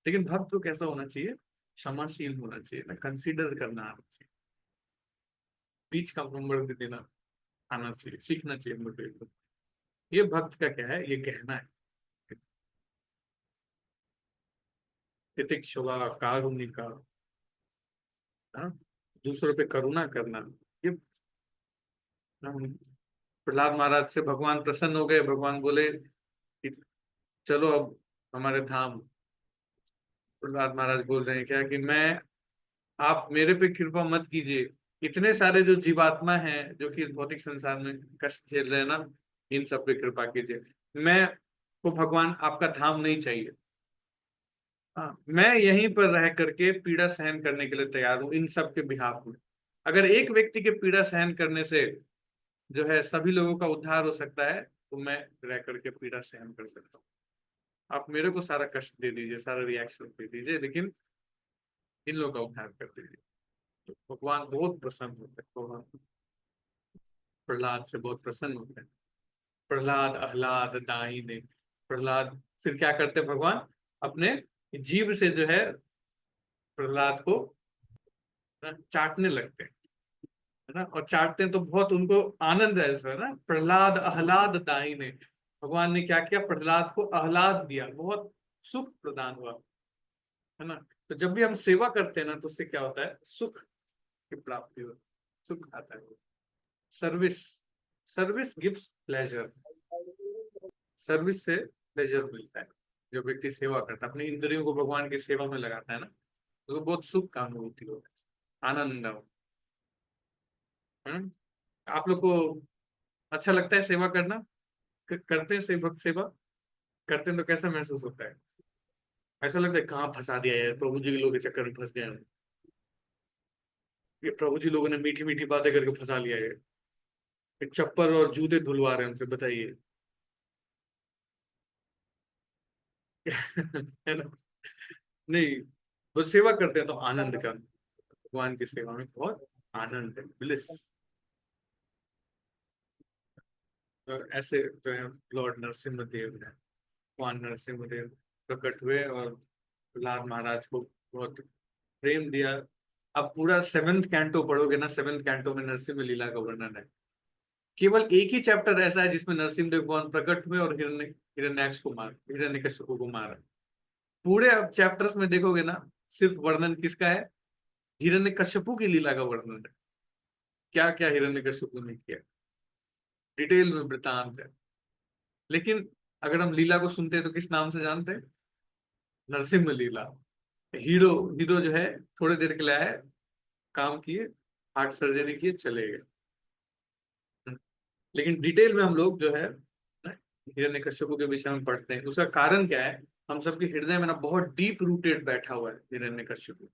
लेकिन भक्त को कैसा होना चाहिए, क्षमाशील होना चाहिए ना, कंसीडर करना आना चाहिए, बीच का नंबर दे देना आना चाहिए, सीखना चाहिए हम लोग को। ये भक्त का क्या है, ये कहना है, तितिक्षुवा कारुणिका, हाँ, दूसरों पे करुणा करना। ये प्रहलाद महाराज से भगवान प्रसन्न हो गए, भगवान बोले कि चलो अब हमारे धाम। प्रहलाद महाराज बोल रहे हैं क्या कि मैं, आप मेरे पे कृपा मत कीजिए, इतने सारे जो जीवात्मा हैं जो कि इस भौतिक संसार में कष्ट झेल रहे हैं ना, इन सब पे कृपा कीजिए। मैं को भगवान आपका धाम नहीं चाहिए, हाँ, मैं यहीं पर रह करके पीड़ा सहन करने के लिए तैयार हूँ इन सब के बिहाफ में। अगर एक व्यक्ति के पीड़ा सहन करने से जो है सभी लोगों का उद्धार हो सकता है, तो मैं रह करके पीड़ा सहन कर सकता हूँ। आप मेरे को सारा कष्ट दे दीजिए, सारा रिएक्शन दे दीजिए, लेकिन इन लोगों का उद्धार कर दीजिए। तो भगवान बहुत प्रसन्न होते हैं, भगवान प्रहलाद से बहुत प्रसन्न होते हैं। प्रहलाद आह्लाद दाहिने, प्रहलाद फिर क्या करते हैं भगवान, अपने जीभ से जो है प्रहलाद को चाटने लगते हैं, है ना। और चाटते हैं तो बहुत उनको आनंद है ऐसा, है ना। प्रहलाद आह्लाद दाहिने, भगवान ने क्या किया, प्रहलाद को आह्लाद दिया, बहुत सुख प्रदान हुआ, है ना। तो जब भी हम सेवा करते हैं ना, तो उससे क्या होता है, सुख की प्राप्ति होती है, सुख आता है। Service, service gives pleasure, service से प्लेजर मिलता है। जो व्यक्ति सेवा करता है, अपनी इंद्रियों को भगवान की सेवा में लगाता है ना, तो बहुत सुख का अनुभूति होता है, आनंद होता है। आप लोग को अच्छा लगता है सेवा करना, करते हैं सेवक सेवा करते हैं तो कैसा महसूस होता है? ऐसा लगता है कहाँ फंसा दिया है प्रभु जी के लोग के चक्कर में फंस गए हैं, ये प्रभु जी लोगों ने मीठी मीठी बातें करके फंसा लिया है, ये चप्पल और जूते धुलवा रहे हैं हमसे, बताइए। है ना। नहीं, वो सेवा करते हैं तो आनंद का, भगवान की सेवा में बहुत आनंद है, ब्लिस। ऐसे जो है लॉर्ड नरसिम्हदेव है, भगवान नरसिम्हदेव प्रकट हुए और प्रहलाद महाराज को बहुत प्रेम दिया। अब पूरा 7th कैंटो पढ़ोगे ना, 7th कैंटो में नरसिम्ह लीला का वर्णन है। केवल एक ही चैप्टर ऐसा है जिसमें नरसिम्हदेव भगवान प्रकट हुए और हिरण्याक्ष को मार हिरण्यकशिपु को मारा। पूरे अब चैप्टर्स में देखोगे ना, सिर्फ वर्णन किसका है? हिरण्यकशिपु की लीला का वर्णन है। क्या क्या हिरण्यकशिपु ने किया, डिटेल में वृतांत है। लेकिन अगर हम लीला को सुनते हैं तो किस नाम से जानते हैं? नरसिम्ह लीला। हीरो हीरो जो है थोड़े देर के लिए आए, काम किए, हार्ट सर्जरी किए, चले गए। लेकिन डिटेल में हम लोग जो है हिरण्यकश्यप के विषय में पढ़ते हैं। उसका कारण क्या है? हम सबके हृदय में ना बहुत डीप रूटेड बैठा हुआ है Hiranyakashyap,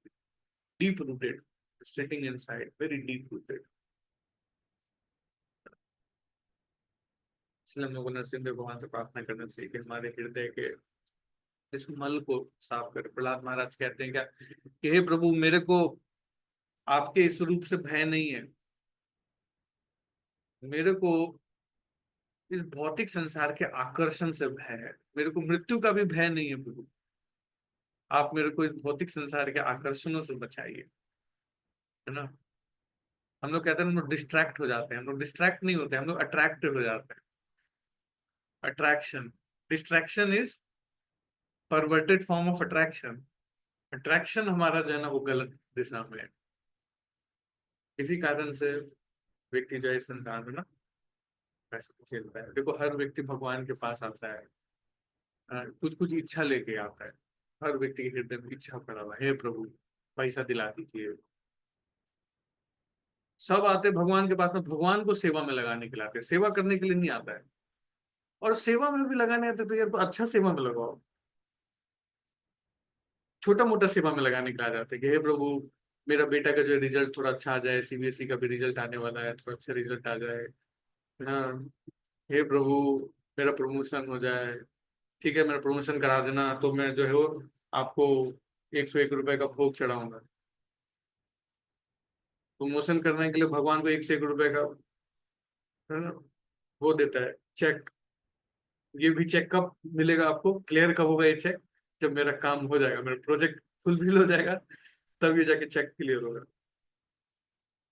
deep rooted, sitting inside, very deep rooted. इसलिए हम लोगों को नरसिंह भगवान से प्रार्थना करना चाहिए कि हमारे हृदय के इस मल को साफ करे। प्रहलाद महाराज कहते हैं क्या कि हे प्रभु, मेरे को आपके इस रूप से भय नहीं है, मेरे को इस भौतिक संसार के आकर्षण से भय है, मेरे को मृत्यु का भी भय नहीं है प्रभु। आप मेरे को इस भौतिक संसार के आकर्षणों से बचाइए, है ना। हम लोग कहते हैं हम लोग डिस्ट्रैक्ट हो जाते हैं, हम लोग डिस्ट्रैक्ट नहीं होते, हम लोग अट्रैक्टेड हो जाते हैं। Attraction, distraction is perverted form of attraction. Attraction हमारा जो है ना वो गलत दिशा में है। इसी कारण से व्यक्ति जो है इस संसार में ना पैसे खेलता है। देखो, हर व्यक्ति भगवान के पास आता है, कुछ कुछ इच्छा लेके आता है। हर व्यक्ति के हृदय में इच्छा पड़ा हुआ है, हे प्रभु पैसा दिला दीजिए। सब आते भगवान के पास में भगवान को सेवा में लगाने के लिए आते हैं, सेवा करने के लिए नहीं आता है। और सेवा में भी लगाने आते तो यार को अच्छा सेवा में लगाओ, छोटा मोटा सेवा में लगाने के लिए आ जाते हैं कि हे प्रभु मेरा बेटा का जो है रिजल्ट थोड़ा अच्छा आ जाए, सीबीएसई का भी रिजल्ट आने वाला है, थोड़ा अच्छा रिजल्ट आ जाए। हाँ, हे प्रभु मेरा प्रमोशन हो जाए, ठीक है मेरा प्रमोशन करा देना तो मैं जो है वो आपको 101 रुपए का भोग चढ़ाऊंगा। प्रमोशन करने के लिए भगवान को 101 रुपए का, है ना, वो देता है चेक। ये भी चेक कब मिलेगा आपको, क्लियर कब होगा ये चेक? जब मेरा काम हो जाएगा, मेरा प्रोजेक्ट फुलफिल हो जाएगा, तब ये जाके चेक क्लियर होगा,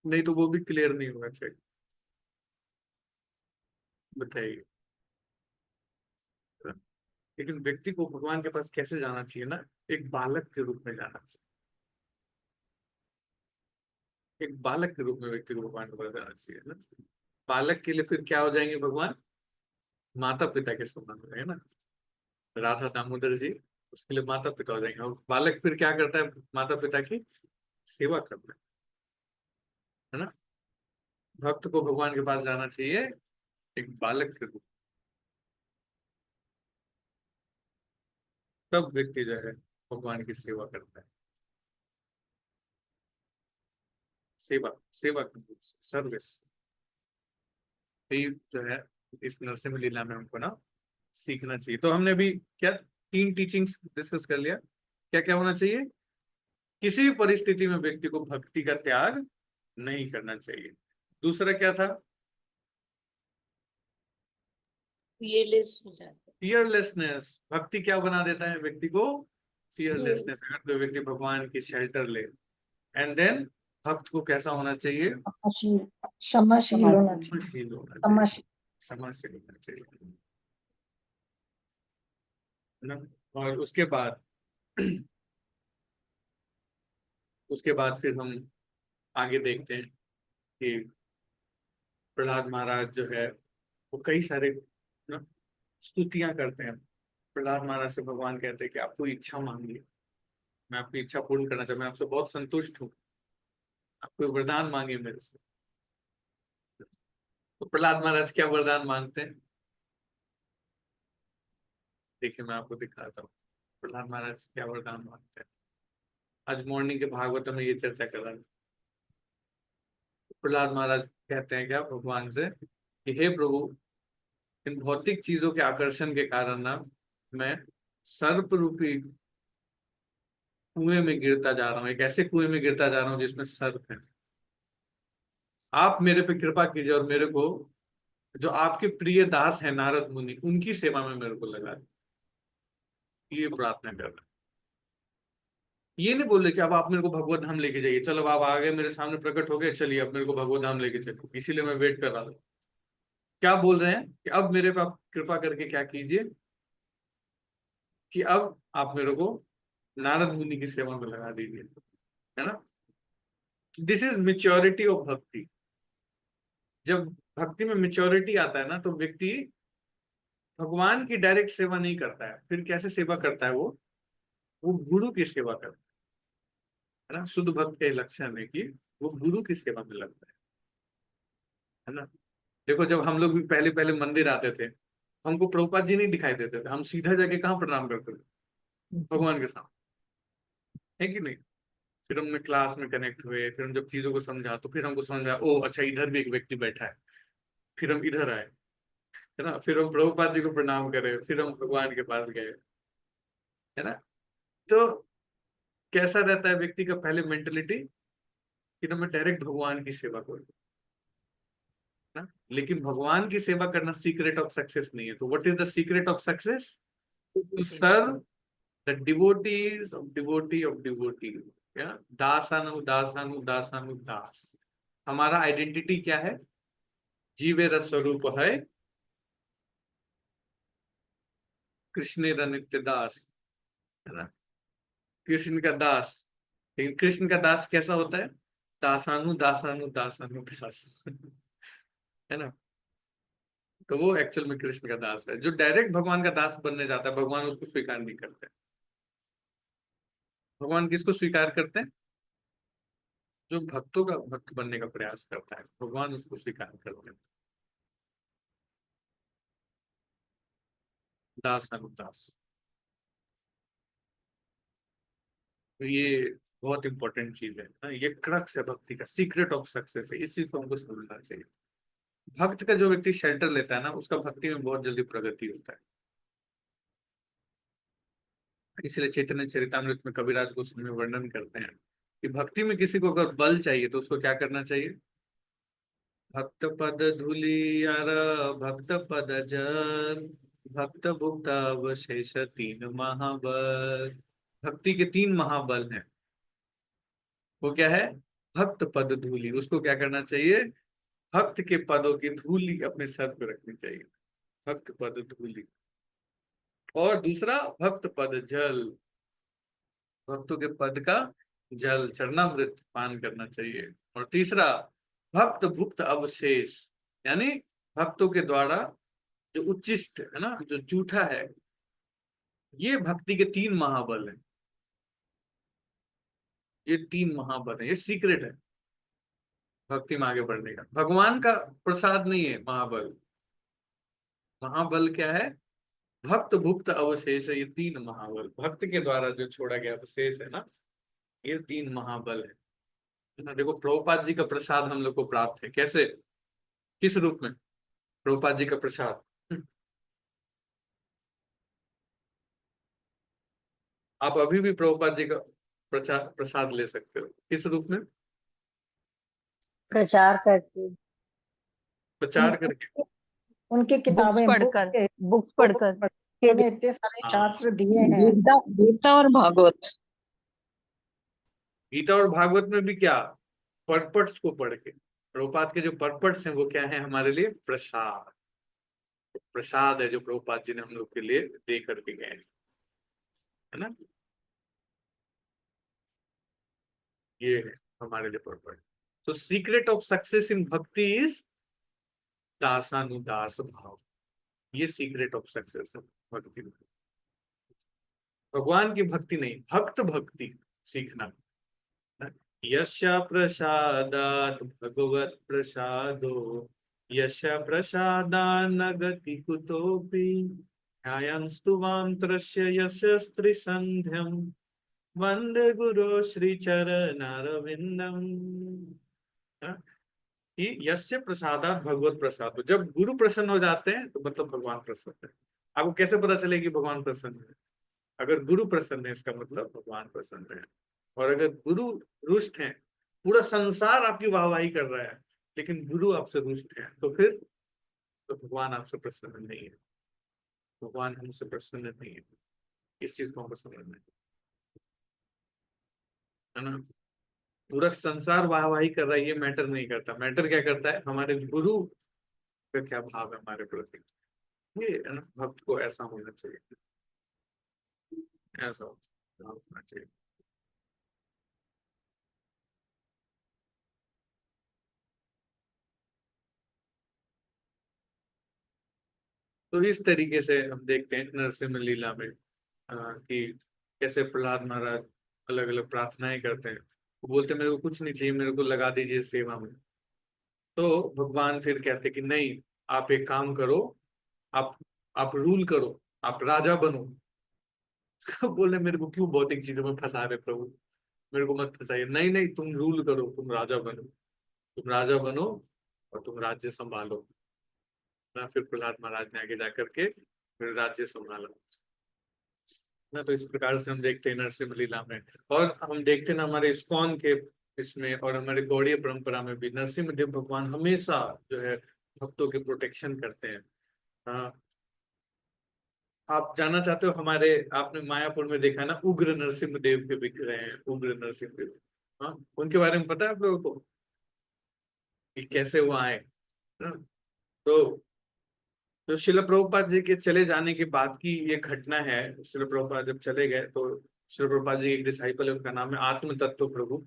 नहीं तो वो भी क्लियर नहीं होगा चेक। बताइए। लेकिन व्यक्ति को भगवान के पास कैसे जाना चाहिए ना? एक बालक के रूप में जाना चाहिए। एक बालक के रूप में व्यक्ति को भगवान के पास जाना चाहिए ना। बालक के लिए फिर क्या हो जाएंगे भगवान? माता पिता के समान हो जाएंगे ना। राधा दामोदर जी उसके लिए माता पिता हो जाएंगे, और बालक फिर क्या करता है? माता पिता की सेवा करता है ना। भक्त को भगवान के पास जाना चाहिए एक बालक के रूप, तब व्यक्ति जो है भगवान की सेवा करता है। सेवा, सेवा सर्विस, ये जो है इस नरसिम्हा लीला में हमको ना सीखना चाहिए। तो हमने अभी क्या 3 टीचिंग्स डिस्कस कर लिया। क्या क्या होना चाहिए? किसी भी परिस्थिति में व्यक्ति को भक्ति का त्याग नहीं करना चाहिए। दूसरा क्या था? फियरलेस हो जाते फियरलेसनेस। भक्ति क्या बना देता है व्यक्ति को? फियरलेसनेस। अगर कोई व्यक्ति भगवान की शेल्टर ले, एंड देन भक्त को कैसा होना चाहिए? क्षमाशील क्षमाशील होना चाहिए। क्षमाशील होना चाहिए, क्षमाशील। क्षमाशील होना चाहिए, है ना। और उसके बाद फिर हम आगे देखते हैं कि प्रहलाद महाराज जो है वो कई सारे ना स्तुतियां करते हैं। प्रहलाद महाराज से भगवान कहते हैं कि आप कोई इच्छा मांगिए, मैं आपकी इच्छा पूर्ण करना चाहता हूं, मैं आपसे बहुत संतुष्ट हूँ, आप कोई वरदान मांगिए मेरे से। तो प्रहलाद महाराज क्या वरदान मांगते हैं? देखिए मैं आपको दिखाता हूँ प्रहलाद महाराज क्या वरदान मांगते हैं। आज मॉर्निंग के भागवत में ये चर्चा कर रहा है। प्रहलाद महाराज कहते हैं क्या भगवान से कि हे प्रभु, इन भौतिक चीजों के आकर्षण के कारण ना मैं सर्प रूपी कुएं में गिरता जा रहा हूँ, एक ऐसे कुएं में गिरता जा रहा हूँ जिसमें सर्प है। आप मेरे पे कृपा कीजिए और मेरे को जो आपके प्रिय दास हैं नारद मुनि, उनकी सेवा में मेरे को लगा दी। ये प्रार्थना कर रहा है। ये नहीं बोल रहे कि अब आप मेरे को भगवत धाम लेके जाइए, चलो अब आप आ गए मेरे सामने प्रकट हो गए, चलिए अब मेरे को भगवत धाम लेके चलो, इसीलिए मैं वेट कर रहा था। क्या बोल रहे हैं कि अब मेरे पे आप कृपा करके क्या कीजिए कि अब आप मेरे को नारद मुनि की सेवा में लगा दीजिए, है ना। दिस इज मेच्योरिटी ऑफ भक्ति। जब भक्ति में मेच्योरिटी आता है ना, तो व्यक्ति भगवान की डायरेक्ट सेवा नहीं करता है, फिर कैसे सेवा करता है वो गुरु की सेवा करता है ना। शुद्ध भक्त का लक्षण है कि वो गुरु की सेवा में लगता है ना। देखो जब हम लोग भी पहले पहले मंदिर आते थे, हमको प्रभुपाद जी नहीं दिखाई देते थे, हम सीधा जाके कहाँ प्रणाम करते थे? भगवान के सामने, है कि नहीं। फिर हमने क्लास में कनेक्ट हुए, फिर हम जब चीजों को समझा तो फिर हमको समझ आया, ओ अच्छा इधर भी एक व्यक्ति बैठा है। फिर हम इधर आए, है ना, फिर हम प्रभुपाद जी को प्रणाम करे, फिर हम भगवान के पास गए, है ना। तो कैसा रहता है व्यक्ति का पहले मेंटेलिटी कि ना मैं डायरेक्ट भगवान की सेवा करूँ ना। लेकिन भगवान की सेवा करना सीक्रेट ऑफ सक्सेस नहीं है। तो what is the secret of success? To serve the devotees of devotee of devotee, या दासानु दासानु दासानु दास। हमारा आइडेंटिटी क्या है? जीवेर स्वरूप है कृष्णेर नित्य दास, है ना, कृष्ण का दास। लेकिन कृष्ण का दास कैसा होता है? दासानु दासानु दासानु दास है ना। तो वो एक्चुअल में कृष्ण का दास है। जो डायरेक्ट भगवान का दास बनने जाता है, भगवान उसको स्वीकार नहीं करते। भगवान किसको स्वीकार करते हैं? जो भक्तों का भक्त बनने का प्रयास करता है, भगवान उसको स्वीकार करते हैं। दास अनुदास, तो ये बहुत इंपॉर्टेंट चीज है ना। ये क्रक्स है भक्ति का, सीक्रेट ऑफ सक्सेस है। इस चीज को हमको समझना चाहिए। भक्त का जो व्यक्ति शेल्टर लेता है ना, उसका भक्ति में बहुत जल्दी प्रगति होता है। इसलिए चैतन्य चरितामृत में कबीरदास गोस्वामी में वर्णन करते हैं कि भक्ति में किसी को अगर बल चाहिए तो उसको क्या करना चाहिए? भक्त पद धूलि यार, भक्त पद जल, भक्त भुक्त अवशेष तीन महाबल। भक्ति के तीन महाबल हैं। वो क्या है? भक्त पद धूलि। उसको क्या करना चाहिए? भक्त के पदों की धूलि अपने सर पे रखनी चाहिए, भक्त पद धूलि। और दूसरा भक्त पद जल, भक्तों के पद का जल चरणामृत पान करना चाहिए। और तीसरा भक्त भुक्त अवशेष, यानी भक्तों के द्वारा जो उच्चिष्ट है ना, जो जूठा है, ये भक्ति के तीन महाबल हैं। ये तीन महाबल है, ये सीक्रेट है भक्ति में आगे बढ़ने का। भगवान का प्रसाद नहीं है महाबल। महाबल क्या है? भक्त भुक्त अवशेष है। ये तीन महाबल भक्त के द्वारा जो छोड़ा गया अवशेष है ना, ये तीन महाबल है ना। देखो प्रभुपाद जी का प्रसाद हम लोग को प्राप्त है कैसे, किस रूप में? प्रभुपाद जी का प्रसाद, आप अभी भी प्रभुपाद जी का प्रसाद ले सकते हो। किस रूप में? प्रचार करके, प्रचार उन- करके। उनकी बुक्स किताबें, पढ़कर, बुक्स बुक पढ़कर, उन्होंने इतने सारे हाँ, शास्त्र दिए हैं। गीता गीता और भागवत। गीता और भागवत में भी क्या? परपट्स को पढ़ के। प्रभुपाद के जो परपट्स हैं वो क्या है हमारे लिए? प्रसाद। प्रसाद है जो प्रभुपाद जी ने हम लोग के लिए दे करके गए हैं, है ना। ये है हमारे लिए परपट। तो सीक्रेट ऑफ सक्सेस इन भक्ति इज दासानुदास भाव। ये सीक्रेट ऑफ सक्सेस है भक्ति में। भगवान की भक्ति नहीं, भक्त भक्ति सीखना। यस्य प्रसादात् भगवत प्रसादो, यस्य प्रसादान्न गति कुतोऽपि, ध्यायंस्तु मां त्रस्य यस्य स्त्रीसन्ध्यं, वंदे गुरु श्री चरणारविंदम। कि यस्य प्रसादात् भगवत प्रसाद, जब गुरु प्रसन्न हो जाते हैं तो मतलब भगवान प्रसन्न है। आपको कैसे पता चलेगा कि भगवान प्रसन्न है? अगर गुरु प्रसन्न है इसका मतलब भगवान प्रसन्न है। और अगर गुरु रुष्ट है, पूरा संसार आपकी वाहवाही कर रहा है लेकिन गुरु आपसे रुष्ट है, तो फिर तो भगवान आपसे प्रसन्न नहीं है, भगवान हमसे प्रसन्न नहीं है। इस चीज को हमको समझना है ना। पूरा संसार वाहवाही कर रहा है, ये मैटर नहीं करता। मैटर क्या करता है, हमारे गुरु का क्या भाव है हमारे प्रति। ये है ना, भक्त को ऐसा होना चाहिए, ऐसा भाव होना चाहिए। तो इस तरीके से हम देखते हैं नरसिंह लीला में कि कैसे प्रहलाद महाराज अलग अलग प्रार्थनाएं करते हैं। वो बोलते हैं मेरे को कुछ नहीं चाहिए, मेरे को लगा दीजिए सेवा में। तो भगवान फिर कहते कि नहीं, आप एक काम करो, आप आप रूल करो, आप राजा बनो। बोले मेरे को क्यों भौतिक चीजों में फंसा रहे प्रभु, मेरे को मत फंसाइए। नहीं नहीं, तुम रूल करो, तुम राजा बनो, तुम राजा बनो और तुम राज्य संभालो ना। फिर प्रहलाद महाराज ने आगे जाकर के फिर राज्य संभाला ना। तो इस प्रकार से हम देखते हैं नरसिंह लीला में। और हम देखते हैं ना हमारे इस्कॉन के इसमें और हमारे गौड़ीय परंपरा में भी नरसिंह देव भगवान हमेशा जो है भक्तों के प्रोटेक्शन करते हैं। हाँ, आप जानना चाहते हो हमारे, आपने मायापुर में देखा ना उग्र नरसिंह देव के विग्रह हैं, उग्र नरसिंह देव। हाँ, उनके बारे में पता है आप लोगों को कि कैसे वो आए ना? तो शिला प्रभुपाद जी के चले जाने के बाद की ये घटना है। शिला प्रभुपाद जब चले गए तो शिला प्रभुपाद जी एक डिसाइपल है, उनका नाम है आत्म तत्व प्रभु।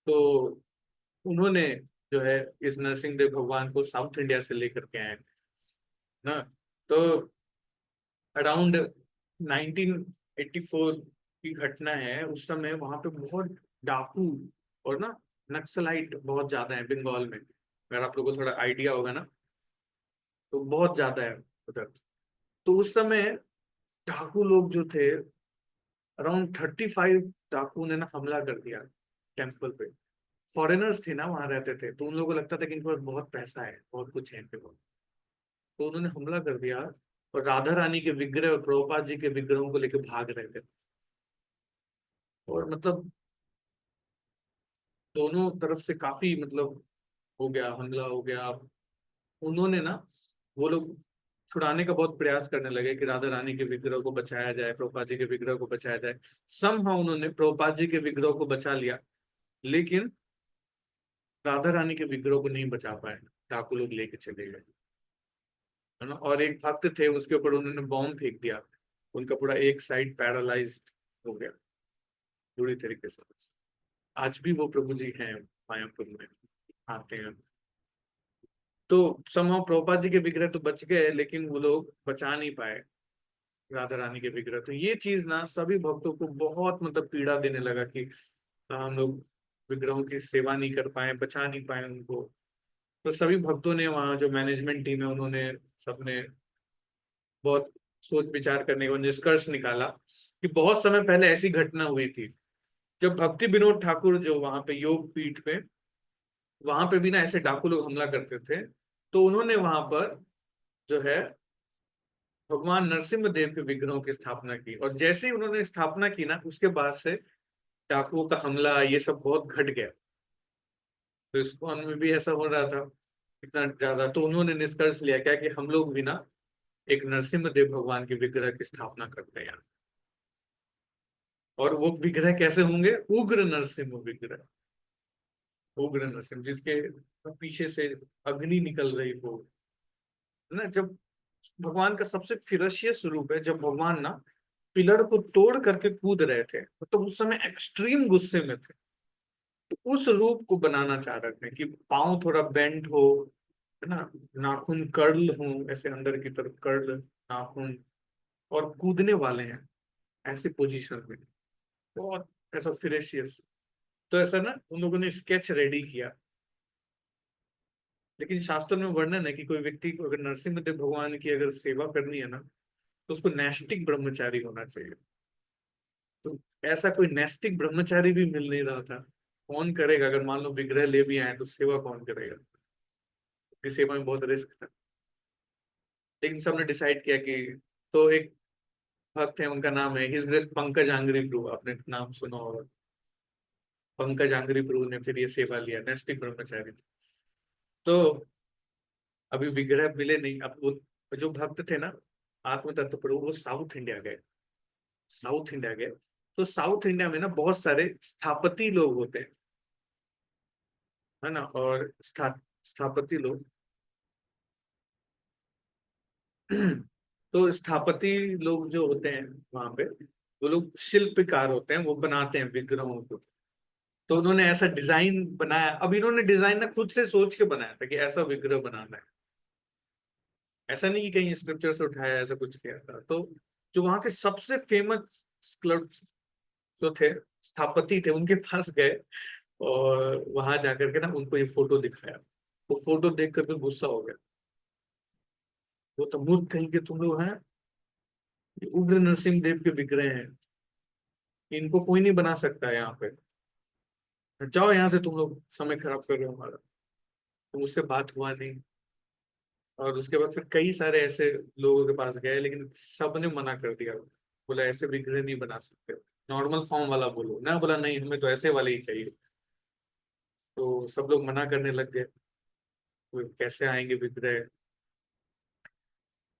तो उन्होंने जो है इस नरसिंह देव भगवान को साउथ इंडिया से लेकर के आए ना। तो अराउंड 1984 की घटना है। उस समय वहां पे बहुत डाकू और ना नक्सलाइट बहुत ज्यादा है बंगाल में, अगर आप लोगों को थोड़ा आइडिया होगा ना, तो बहुत ज्यादा है उधर। तो उस समय डाकू लोग जो थे, अराउंड 35 डाकू ने ना हमला कर दिया टेम्पल पे। फॉरेनर्स थे ना वहां रहते थे, तो उन लोगों को लगता था कि इनके पास बहुत पैसा है, बहुत कुछ है इनके पास। तो उन्होंने हमला कर दिया और राधा रानी के विग्रह और प्रभुपाद जी के विग्रहों को लेकर भाग रहे थे। और मतलब दोनों तरफ से काफी मतलब हो गया, हमला हो गया। उन्होंने ना, वो लोग छुड़ाने का बहुत प्रयास करने लगे कि राधा रानी के विग्रह को बचाया जाए, प्रभुपाद जी के विग्रह को बचाया जाए। समहाउ उन्होंने प्रभुपाद जी के विग्रह को बचा लिया, लेकिन राधा रानी के विग्रह को नहीं बचा पाए, डाकू लोग लेके चले गए है ना। और एक भक्त थे, उसके ऊपर उन्होंने बॉम्ब फेंक दिया, उनका पूरा एक साइड पैरालाइज्ड हो गया पूरी तरीके से। आज भी वो प्रभु जी हैं, मायापुर में आते हैं। तो समहाउ प्रभुपाद जी के विग्रह तो बच गए, लेकिन वो लोग बचा नहीं पाए राधा रानी के विग्रह। तो ये चीज ना सभी भक्तों को बहुत मतलब पीड़ा देने लगा कि हम लोग विग्रहों की सेवा नहीं कर पाए, बचा नहीं पाए उनको। तो सभी भक्तों ने, वहाँ जो मैनेजमेंट टीम है उन्होंने, सबने बहुत सोच विचार करने का निष्कर्ष निकाला कि बहुत समय पहले ऐसी घटना हुई थी जब भक्ति विनोद ठाकुर जो वहां पे योग पीठ पे, वहां पे भी ना ऐसे डाकू लोग हमला करते थे। तो उन्होंने वहां पर जो है भगवान नरसिम्हा देव के विग्रहों की स्थापना की। और जैसे ही उन्होंने स्थापना की ना, उसके बाद से डाकुओं का हमला ये सब बहुत घट गया। तो इस्कॉन में भी ऐसा हो रहा था इतना ज्यादा, तो उन्होंने निष्कर्ष लिया क्या कि हम लोग भी ना एक नरसिम्हा देव भगवान के विग्रह की स्थापना करते हैं यहाँ। और वो विग्रह कैसे होंगे, उग्र नरसिम्हा विग्रह, उग्र नरसिम्हा जिसके पीछे से अग्नि निकल रही हो ना। जब भगवान का सबसे फिरसियस रूप है, जब भगवान ना पिलर को तोड़ करके कूद रहे थे, तो उस समय एक्सट्रीम गुस्से में थे। तो उस रूप को बनाना चाह रहे थे कि पाँव थोड़ा बेंड हो, है ना, नाखून कर्ल हो, ऐसे अंदर की तरफ कर्ल नाखून, और कूदने वाले हैं ऐसे पोजीशन में, बहुत ऐसा फिरेशियस। तो ऐसा ना उन लोगों ने स्केच रेडी किया। लेकिन शास्त्रों में वर्णन है कि कोई व्यक्ति को अगर नरसिंह देव भगवान की अगर सेवा करनी है ना, तो उसको नैष्टिक ब्रह्मचारी होना चाहिए। तो ऐसा कोई नैष्टिक ब्रह्मचारी भी मिल नहीं रहा था। कौन करेगा, अगर मान लो विग्रह ले भी आए तो सेवा कौन करेगा, की सेवा में बहुत रिस्क था। लेकिन सबने डिसाइड किया कि, तो एक भक्त है, उनका नाम है हिज ग्रेस पंकज आंग्री प्रभु, आपने नाम सुना होगा। पंकज आंग्री प्रभु ने फिर ये सेवा लिया, नैष्टिक ब्रह्मचारी थे। तो अभी विग्रह मिले नहीं। अब वो जो भक्त थे ना आत्म तत्व प्रभु, वो साउथ इंडिया गए। साउथ इंडिया गए तो साउथ इंडिया में ना बहुत सारे स्थापति लोग होते हैं, है ना। और स्थापति लोग तो स्थापति लोग जो होते हैं वहां पे, वो लोग शिल्पकार होते हैं, वो बनाते हैं विग्रहों को। तो उन्होंने ऐसा डिजाइन बनाया। अब इन्होंने डिजाइन ना खुद से सोच के बनाया था कि ऐसा विग्रह बनाना है, ऐसा नहीं कि कहीं स्क्रिप्चर से उठाया, ऐसा कुछ किया था। तो जो वहां के सबसे फेमस स्कल्प्ट जो थे, स्थापति थे, उनके पास गए और वहां जाकर के ना उनको ये फोटो दिखाया। वो फोटो देख कर भी गुस्सा हो गया। वो तो मूर्ख कहीं के तुम लोग हैं, ये उग्र नरसिंह देव के विग्रह हैं, इनको कोई नहीं बना सकता है यहाँ पे, जाओ यहाँ से, तुम लोग समय खराब कर रहे हो हमारा। तो उससे बात हुआ नहीं। और उसके बाद फिर कई सारे ऐसे लोगों के पास गए, लेकिन सबने मना कर दिया। बोला ऐसे विग्रह नहीं बना सकते, नॉर्मल फॉर्म वाला बोलो ना। बोला नहीं, हमें तो ऐसे वाले ही चाहिए। तो सब लोग मना करने लग गए, तो कैसे आएंगे विग्रह।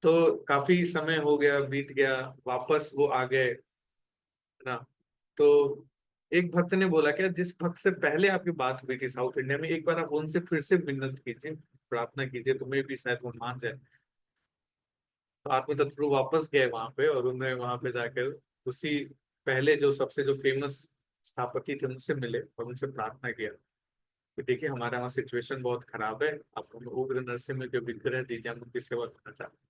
तो काफी समय हो गया, बीत गया, वापस वो आ गए, है ना। तो एक भक्त ने बोला क्या, जिस भक्त से पहले आपकी बात हुई थी साउथ इंडिया में, एक बार आप उनसे फिर से मिन्नत कीजिए, प्रार्थना कीजिए, तुम्हें भी शायद वो मान जाए। तो आत्म तत्व वापस गए वहां पे, और उन्हें वहां पे जाकर उसी पहले जो सबसे जो फेमस स्थापति थे उनसे मिले और उनसे प्रार्थना किया कि देखिए हमारे यहाँ सिचुएशन बहुत खराब है, आप हमें उग्र नरसिंह के विग्रह दीजिए, हम उनकी सेवा करना चाहते हैं।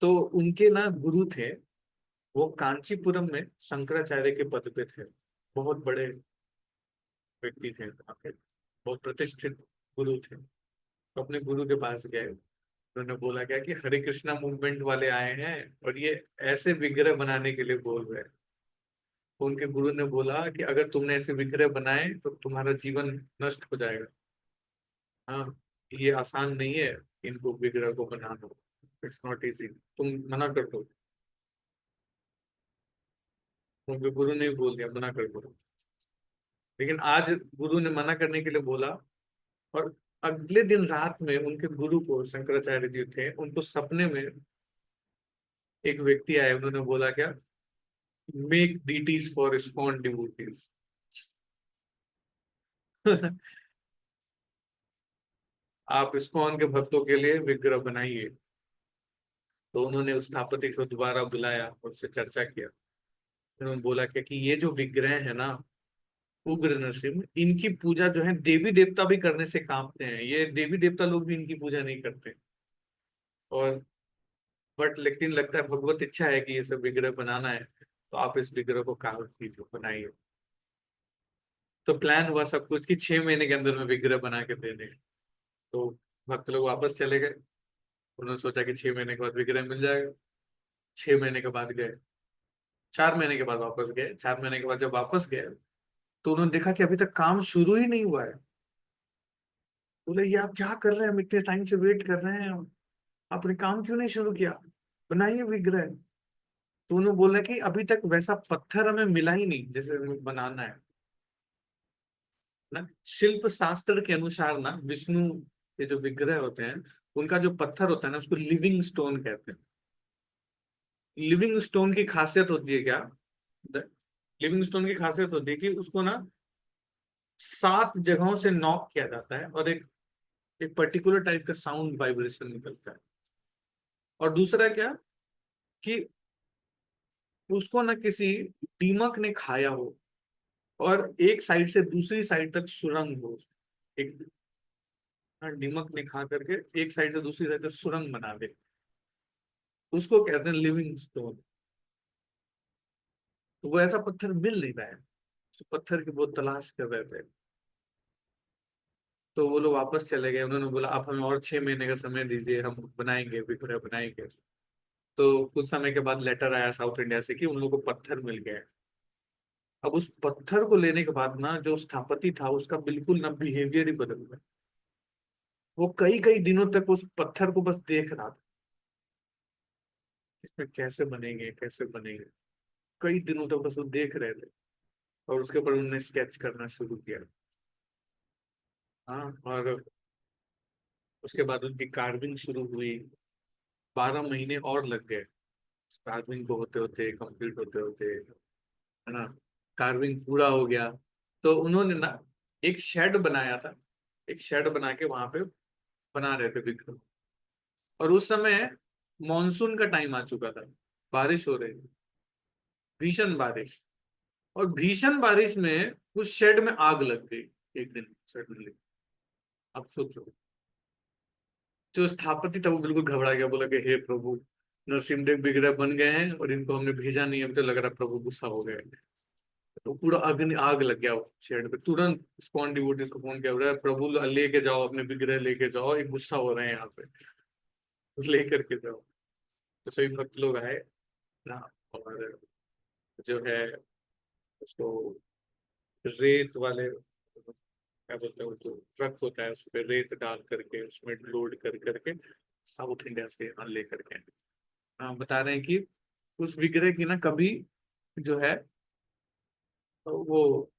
तो उनके ना गुरु थे, वो कांचीपुरम में शंकराचार्य के पद पे थे, बहुत बड़े व्यक्ति थे वहाँ पे, बहुत प्रतिष्ठित गुरु थे। तो अपने गुरु के पास गए, उन्होंने बोला क्या कि हरे कृष्णा मूवमेंट वाले आए हैं और ये ऐसे विग्रह बनाने के लिए बोल रहे हैं। तो उनके गुरु ने बोला कि अगर तुमने ऐसे विग्रह बनाए तो तुम्हारा जीवन नष्ट हो जाएगा। हाँ, ये आसान नहीं है इनको विग्रह को बनाना, इट्स नॉट इजी, तुम मना कर दो। उनके गुरु ने भी बोल दिया मना कर दो। लेकिन आज गुरु ने मना करने के लिए बोला, और अगले दिन रात में उनके गुरु को, शंकराचार्य जी थे, उनको सपने में एक व्यक्ति आए, उन्होंने बोला क्या, make deities for ISKCON devotees. आप इस्कॉन के भक्तों के लिए विग्रह बनाइए। तो उन्होंने उस स्थापति को दोबारा बुलाया और उससे चर्चा किया। उन्होंने बोला क्या कि ये जो विग्रह है ना, उग्र नरसिंह, इनकी पूजा जो है देवी देवता भी करने से कांपते हैं, ये देवी देवता लोग भी इनकी पूजा नहीं करते। और बट लेकिन लगता है भगवत इच्छा है कि ये सब विग्रह बनाना है, तो आप इस विग्रह को कार्य कीजिए, बनाइए। तो प्लान हुआ सब कुछ कि 6 महीने के अंदर में विग्रह बना के देने। तो भक्त लोग वापस चले गए। उन्होंने सोचा कि 6 महीने के बाद विग्रह मिल जाएगा। 6 महीने के बाद गए, 4 महीने के बाद वापस गए। 4 महीने के बाद जब वापस गए तो उन्होंने देखा कि अभी तक काम शुरू ही नहीं हुआ है। बोले ये आप क्या कर रहे हैं, हम इतने टाइम से वेट कर रहे हैं, आपने काम क्यों नहीं शुरू किया, बनाइए विग्रह। तो उन्होंने बोला कि अभी तक वैसा पत्थर हमें मिला ही नहीं जैसे हमें बनाना है ना। शिल्प शास्त्र के अनुसार ना विष्णु के जो विग्रह होते हैं, उनका जो पत्थर होता है ना, उसको लिविंग स्टोन कहते हैं। लिविंग स्टोन की खासियत होती है क्या, लिविंग स्टोन की खासियत होती है कि उसको ना 7 जगहों से नॉक किया जाता है और एक एक पर्टिकुलर टाइप का साउंड वाइब्रेशन निकलता है। और दूसरा क्या कि उसको ना किसी दीमक ने खाया हो, और एक साइड से दूसरी साइड तक सुरंग हो। एक दीमक ने खा करके एक साइड से दूसरी साइड तक सुरंग बना दे, उसको कहते हैं लिविंग स्टोन। तो वो ऐसा पत्थर मिल नहीं रहा है, तो पत्थर की बहुत तलाश कर रहे थे। तो वो लोग वापस चले गए। उन्होंने बोला आप हमें और 6 महीने का समय दीजिए, हम बनाएंगे, विग्रह बनाएंगे। तो कुछ समय के बाद लेटर आया साउथ इंडिया से कि उन लोगों को पत्थर मिल गया है। अब उस पत्थर को लेने के बाद ना जो स्थापति था उसका बिल्कुल ना बिहेवियर ही बदल गया। वो कई कई दिनों तक उस पत्थर को बस देख रहा था, इसमें कैसे बनेंगे कैसे बनेंगे। कई दिनों तक बस वो देख रहे थे, और उसके ऊपर उन्होंने स्केच करना शुरू किया। हाँ, और उसके बाद उनकी कार्विंग शुरू हुई। 12 महीने और लग गए कार्विंग को होते होते, कंप्लीट होते होते, है ना। कार्विंग पूरा हो गया तो उन्होंने ना एक शेड बनाया था। एक शेड बना के वहां पे बना रहे थे विग्रह। और उस समय मॉनसून का टाइम आ चुका था, बारिश हो रही थी, भीषण बारिश। और भीषण बारिश में उस शेड में आग लग गई एक दिन सडनली। अब सोचो, जो स्थापति था वो बिल्कुल घबरा गया, बोला कि हे प्रभु, नरसिंहदेव विग्रह बन गए हैं और इनको हमने भेजा नहीं, अब तो लग रहा प्रभु गुस्सा हो गए। तो पूरा अग्नि आग लग गया शेड पे। तुरंत स्पॉन डिवोटीज को फोन किया, बोला प्रभु लेके जाओ, अपने विग्रह लेके जाओ, ये गुस्सा हो रहे हैं यहाँ पे, लेकर के जाओ। तो सभी भक्त लोग आए ना, और जो है उसको रेत वाले, क्या बोलते हैं, वो जो ट्रक होता है उस पर रेत डाल करके उसमें लोड कर करके साउथ इंडिया से यहाँ ले करके। हाँ, बता रहे हैं कि उस विग्रह की ना कभी जो है वो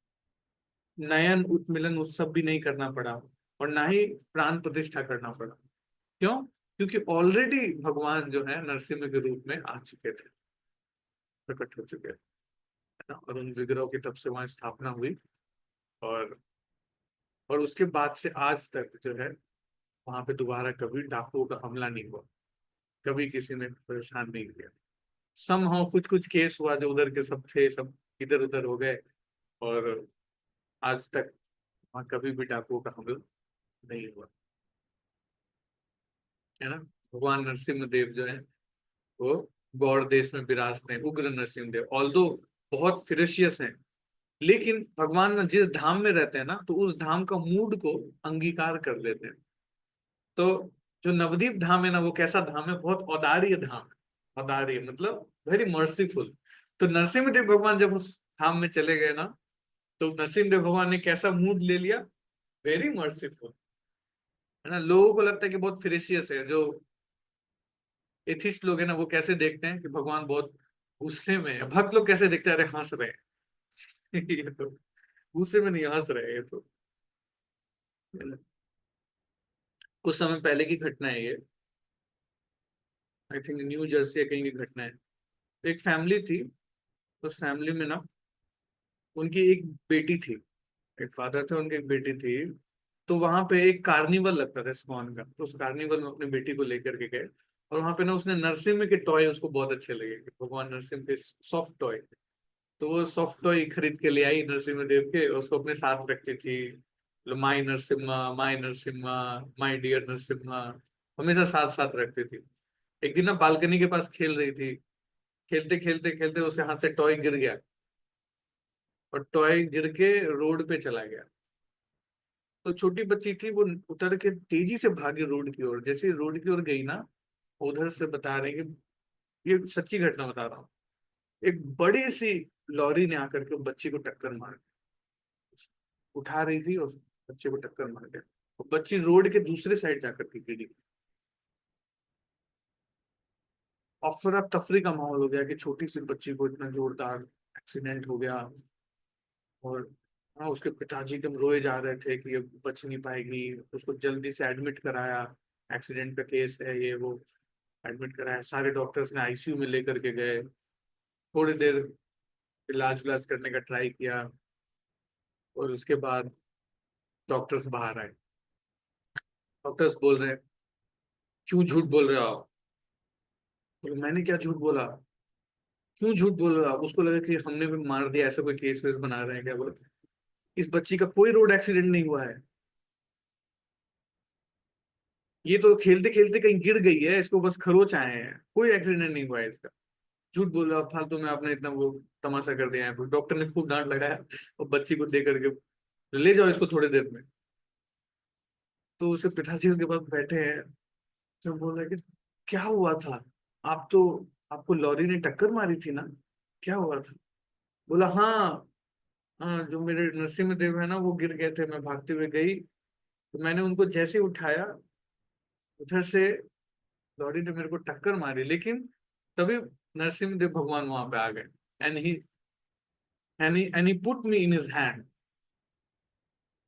नयन उत्मिलन उत्सव भी नहीं करना पड़ा, और ना ही प्राण प्रतिष्ठा करना पड़ा। क्यों? क्योंकि ऑलरेडी भगवान जो है नरसिंह के रूप में आ चुके थे, प्रकट हो चुके थे, है ना। और उन विग्रहों की तब से वहां स्थापना हुई। और उसके बाद से आज तक जो है वहां पे दोबारा कभी डाकुओं का हमला नहीं हुआ, कभी किसी ने परेशान नहीं किया। समहाउ कुछ कुछ केस हुआ, जो उधर के सब थे सब इधर उधर हो गए, और आज तक वहां कभी भी डाकुओं का हमला नहीं हुआ, है ना। भगवान नरसिंह देव जो है वो गौड़ देश में विराजते हैं, उग्र नरसिंह देव। ऑल्दो बहुत फिरेशियस हैं, लेकिन भगवान ना जिस धाम में रहते हैं ना, तो उस धाम का मूड को अंगीकार कर लेते हैं। तो जो नवदीप धाम है ना, वो कैसा धाम है? बहुत औदार्य धाम है। औदार्य मतलब वेरी मर्सीफुल। तो नरसिंह देव भगवान जब उस धाम में चले गए ना, तो नरसिंह देव भगवान ने कैसा मूड ले लिया? वेरी मर्सीफुल, है ना। लोगों को लगता है कि बहुत फिरेशियस है। जो एथिस्ट लोग हैं ना, वो कैसे देखते हैं कि भगवान बहुत गुस्से में है। भक्त लोग कैसे देखते हैं? अरे हंस रहे हैं ये तो गुस्से में नहीं, हंस रहे हैं ये तो। कुछ समय पहले की घटना है ये, आई थिंक न्यू जर्सी कहीं की घटना है। एक फैमिली थी, उस फैमिली में ना उनकी एक बेटी थी। एक फादर थे, उनकी एक बेटी थी। तो वहां पे एक कार्निवल लगता था इस्कॉन का, तो उस कार्निवल में अपनी बेटी को लेकर के गए। और वहां पे ना उसने नरसिम्हा के टॉय उसको बहुत अच्छे लगे, कि भगवान नरसिम्हा के सॉफ्ट टॉय। तो वो सॉफ्ट टॉय खरीद के ले आई नरसिम्हा देव के, उसको अपने साथ रखती थी। माई नरसिम्हा, माई नरसिम्हा, माई डियर नरसिम्हा, हमेशा साथ साथ रखती थी। एक दिन ना बालकनी के पास खेल रही थी, खेलते खेलते खेलते उसके हाथ से टॉय गिर गया, और टॉय गिर के रोड पे चला गया। तो छोटी बच्ची थी, वो उतर के तेजी से भागी रोड की ओर। जैसे ही रोड की ओर गई ना, उधर से बता रहे हैं कि ये सच्ची घटना बता रहा हूँ, एक बड़ी सी लॉरी ने आकर के बच्ची को टक्कर मार दी। उठा रही थी और बच्चे को टक्कर मार दिया, और बच्ची रोड के दूसरे साइड जाकर के गिरी। अफरा तफरी का माहौल हो गया कि छोटी सी बच्ची को इतना जोरदार एक्सीडेंट हो गया। और हाँ, उसके पिताजी एकदम रोए जा रहे थे कि ये बच नहीं पाएगी। उसको जल्दी से एडमिट कराया, एक्सीडेंट का केस है ये वो। एडमिट कराया, सारे डॉक्टर्स ने आईसीयू में लेकर के गए। थोड़ी देर इलाज विलाज करने का ट्राई किया, और उसके बाद डॉक्टर्स बाहर आए। डॉक्टर्स बोल रहे हैं, क्यों झूठ बोल रहे हो आप? बोले, मैंने क्या झूठ बोला? क्यों झूठ बोल रहे हो आप? उसको लगा कि हमने भी मार दिया, ऐसा कोई केस वेस बना रहे हैं क्या। बोले, इस बच्ची का कोई रोड एक्सीडेंट नहीं हुआ है, ये तो खेलते खेलते कहीं गिर गई है, इसको बस खरोच आए हैं, कोई एक्सीडेंट नहीं हुआ है इसका। झूठ बोल रहा, फालतू में आपने इतना वो तमाशा कर दिया है। डॉक्टर ने खूब डांट लगाया, और बच्ची को दे करके ले जाओ इसको थोड़ी देर में। तो उसके पिताजी उसके पास बैठे हैं, तो बोल रहे कि क्या हुआ था? आप तो, आपको लॉरी ने टक्कर मारी थी ना, क्या हुआ था? बोला, हाँ हाँ, जो मेरे नरसिम्हा देव है ना, वो गिर गए थे, मैं भागते हुए गई, तो मैंने उनको जैसे उठाया, उधर से लॉरी ने मेरे को टक्कर मारी, लेकिन तभी नरसिम्हा देव भगवान वहां पे आ गए। And he put me in his hand.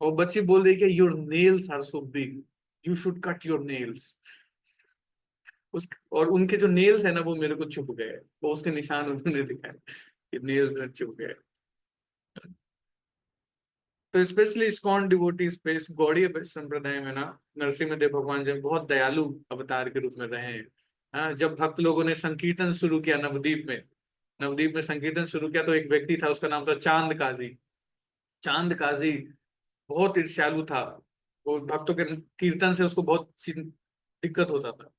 और बच्ची बोल रही कि your nails are so big, you should cut your nails. उस और उनके जो नेल्स है ना वो मेरे को चुभ गए, वो उसके निशान उन्होंने दिखाए कि नेल्स में चुभ गए। तो specially ISKCON devotee space Gaudiya संप्रदाय में ना नरसिम्हदेव भगवान जब बहुत दयालु अवतार के रूप में रहे हैं। हाँ, जब भक्त लोगों ने संकीर्तन शुरू किया नवद्वीप में संकीर्तन शुरू किया, तो एक व्यक्ति था, उसका नाम था चांद काजी। चांद काजी बहुत ईर्ष्यालु था, वो भक्तों के कीर्तन से उसको बहुत दिक्कत होता था,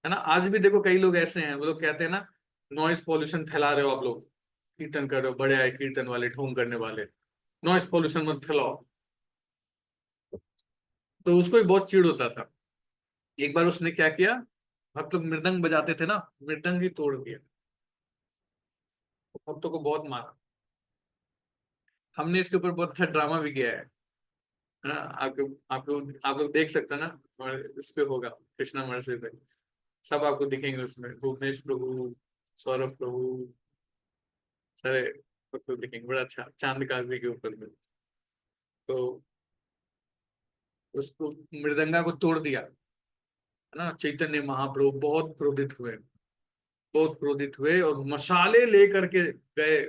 है ना। आज भी देखो कई लोग ऐसे हैं, वो लोग कहते हैं ना नॉइस पॉल्यूशन फैला रहे हो आप लोग, कीर्तन कर रहे हो, बड़े आए कीर्तन वाले, ढोंग करने वाले, नॉइस पॉल्यूशन मत फैलाओ। तो उसको भी बहुत चिढ़ होता था। एक बार उसने क्या किया, भक्त लोग मृदंग बजाते थे ना, मृदंग ही तोड़ दिया, भक्तों को बहुत मारा। हमने इसके ऊपर बहुत अच्छा ड्रामा भी किया है ना। आप लोग देख सकते हैं ना, और इस पे होगा कृष्णा मर्सी पे, सब आपको दिखेंगे उसमें, भुवनेश प्रभु, सौरभ प्रभु, सारे भक्त दिखेंगे, बड़ा अच्छा चांद काजी के ऊपर में। तो उसको मृदंगा को तोड़ दिया, है ना। चैतन्य महाप्रभु बहुत क्रोधित हुए और मशाले लेकर के गए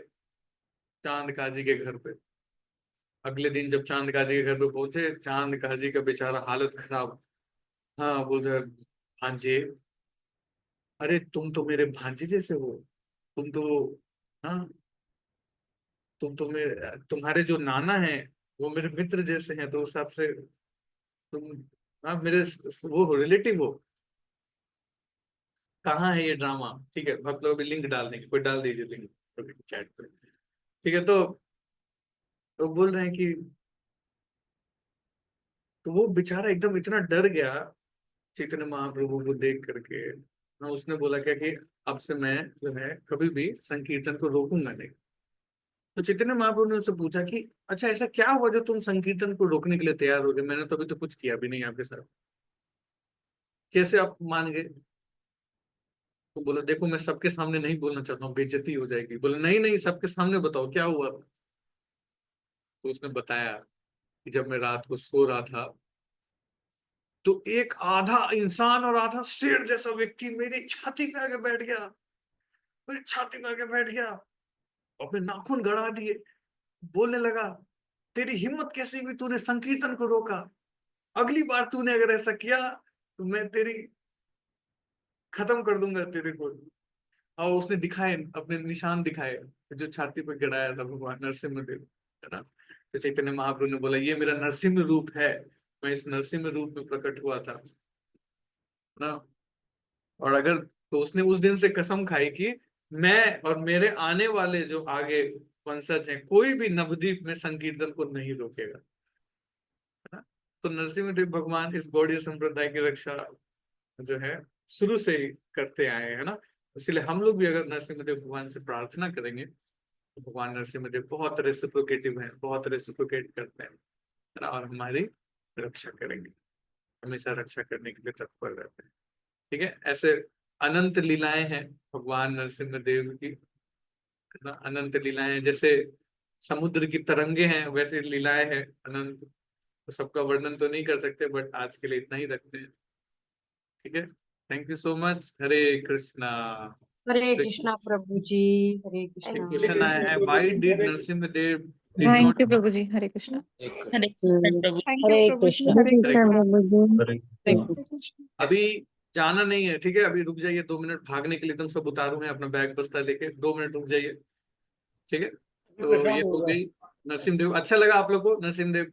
चांद काजी के घर पे। अगले दिन जब चांद काजी के घर पे पहुंचे, चांद काजी का बेचारा हालत खराब। हाँ, बोल रहे भांजे, अरे तुम तो मेरे भांजे जैसे हो, तुम तो, हाँ, तुम्हारे जो नाना है वो मेरे मित्र जैसे हैं, तो उस हिसाब से तुम, हाँ, मेरे वो हो, रिलेटिव हो। कहाँ है ये ड्रामा? ठीक है, भक्त लोग भी लिंक डाल देंगे, कोई डाल दीजिए लिंक चैट पे। ठीक है, तो बोल रहे हैं कि, तो वो बेचारा एकदम इतना डर गया चैतन्य महाप्रभु को देख करके ना। उसने बोला क्या कि अब से मैं जो है कभी भी संकीर्तन को रोकूंगा नहीं। तो चैतन्य महाप्रभु ने उससे पूछा कि अच्छा ऐसा क्या हुआ जो तुम संकीर्तन को रोकने के लिए तैयार हो गए? मैंने तो अभी तो कुछ किया भी नहीं आपके साथ, कैसे आप मान गए? तो बोला देखो मैं सबके सामने नहीं बोलना चाहता हूँ, बेइज्जती हो जाएगी। बोला नहीं नहीं, सबके सामने बताओ क्या हुआ। तो उसने बताया कि जब मैं रात को सो रहा था, तो एक आधा इंसान और आधा शेर जैसा व्यक्ति मेरी छाती पे आके बैठ गया, मेरी छाती पे आके बैठ गया, अपने नाखून गड़ा दिए, बोलने लगा तेरी हिम्मत कैसी हुई, तूने संकीर्तन को रोका, अगली बार तूने अगर ऐसा किया तो मैं तेरी खत्म कर दूंगा तेरे को। और उसने दिखाए, अपने निशान दिखाए, जो छाती पर गिराया था भगवान नरसिम्हा देव, है ना। तो चैतन्य महाप्रभु ने बोला ये मेरा नरसिम्ह रूप है, मैं इस नरसिम्ह रूप में प्रकट हुआ था ना। और अगर, तो उसने उस दिन से कसम खाई कि मैं और मेरे आने वाले जो आगे वंशज हैं, कोई भी नवद्वीप में संकीर्तन को नहीं रोकेगा, है ना। तो नरसिम्ह देव भगवान इस गौड़ीय संप्रदाय की रक्षा जो है शुरू से ही करते आए हैं, है ना। इसलिए हम लोग भी अगर नरसिम्हदेव भगवान से प्रार्थना करेंगे तो भगवान नरसिम्हदेव बहुत रेसिप्रोकेटिव हैं, बहुत रेसिप्रोकेट करते हैं, है ना, और हमारी रक्षा करेंगे, हमेशा रक्षा करने के लिए तत्पर रहते हैं। ठीक है, ऐसे अनंत लीलाएं हैं भगवान नरसिम्हदेव की, है ना। अनंत लीलाएं हैं, जैसे समुद्र की तरंगे हैं वैसे लीलाएं हैं अनंत। तो सबका वर्णन तो नहीं कर सकते, बट आज के लिए इतना ही रखते हैं। ठीक है, thank you so much. Hare Krishna. Hare Krishna प्रभु जी, हरे एक कृष्णा। क्वेश्चन आया है, why did Narasimhadev did thank not, you प्रभु जी। हरे कृष्णा। हरे कृष्ण प्रभु। हरे कृष्णा। हरे कृष्णा। अभी जाना नहीं है, ठीक है, अभी रुक जाइए 2 मिनट, भागने के लिए तुम सब उतारू हैं अपना बैग बस्ता लेके, 2 मिनट रुक जाइए। ठीक है, तो ये हो गई नरसिम्हदेव। अच्छा लगा आप लोग को नरसिम्हदेव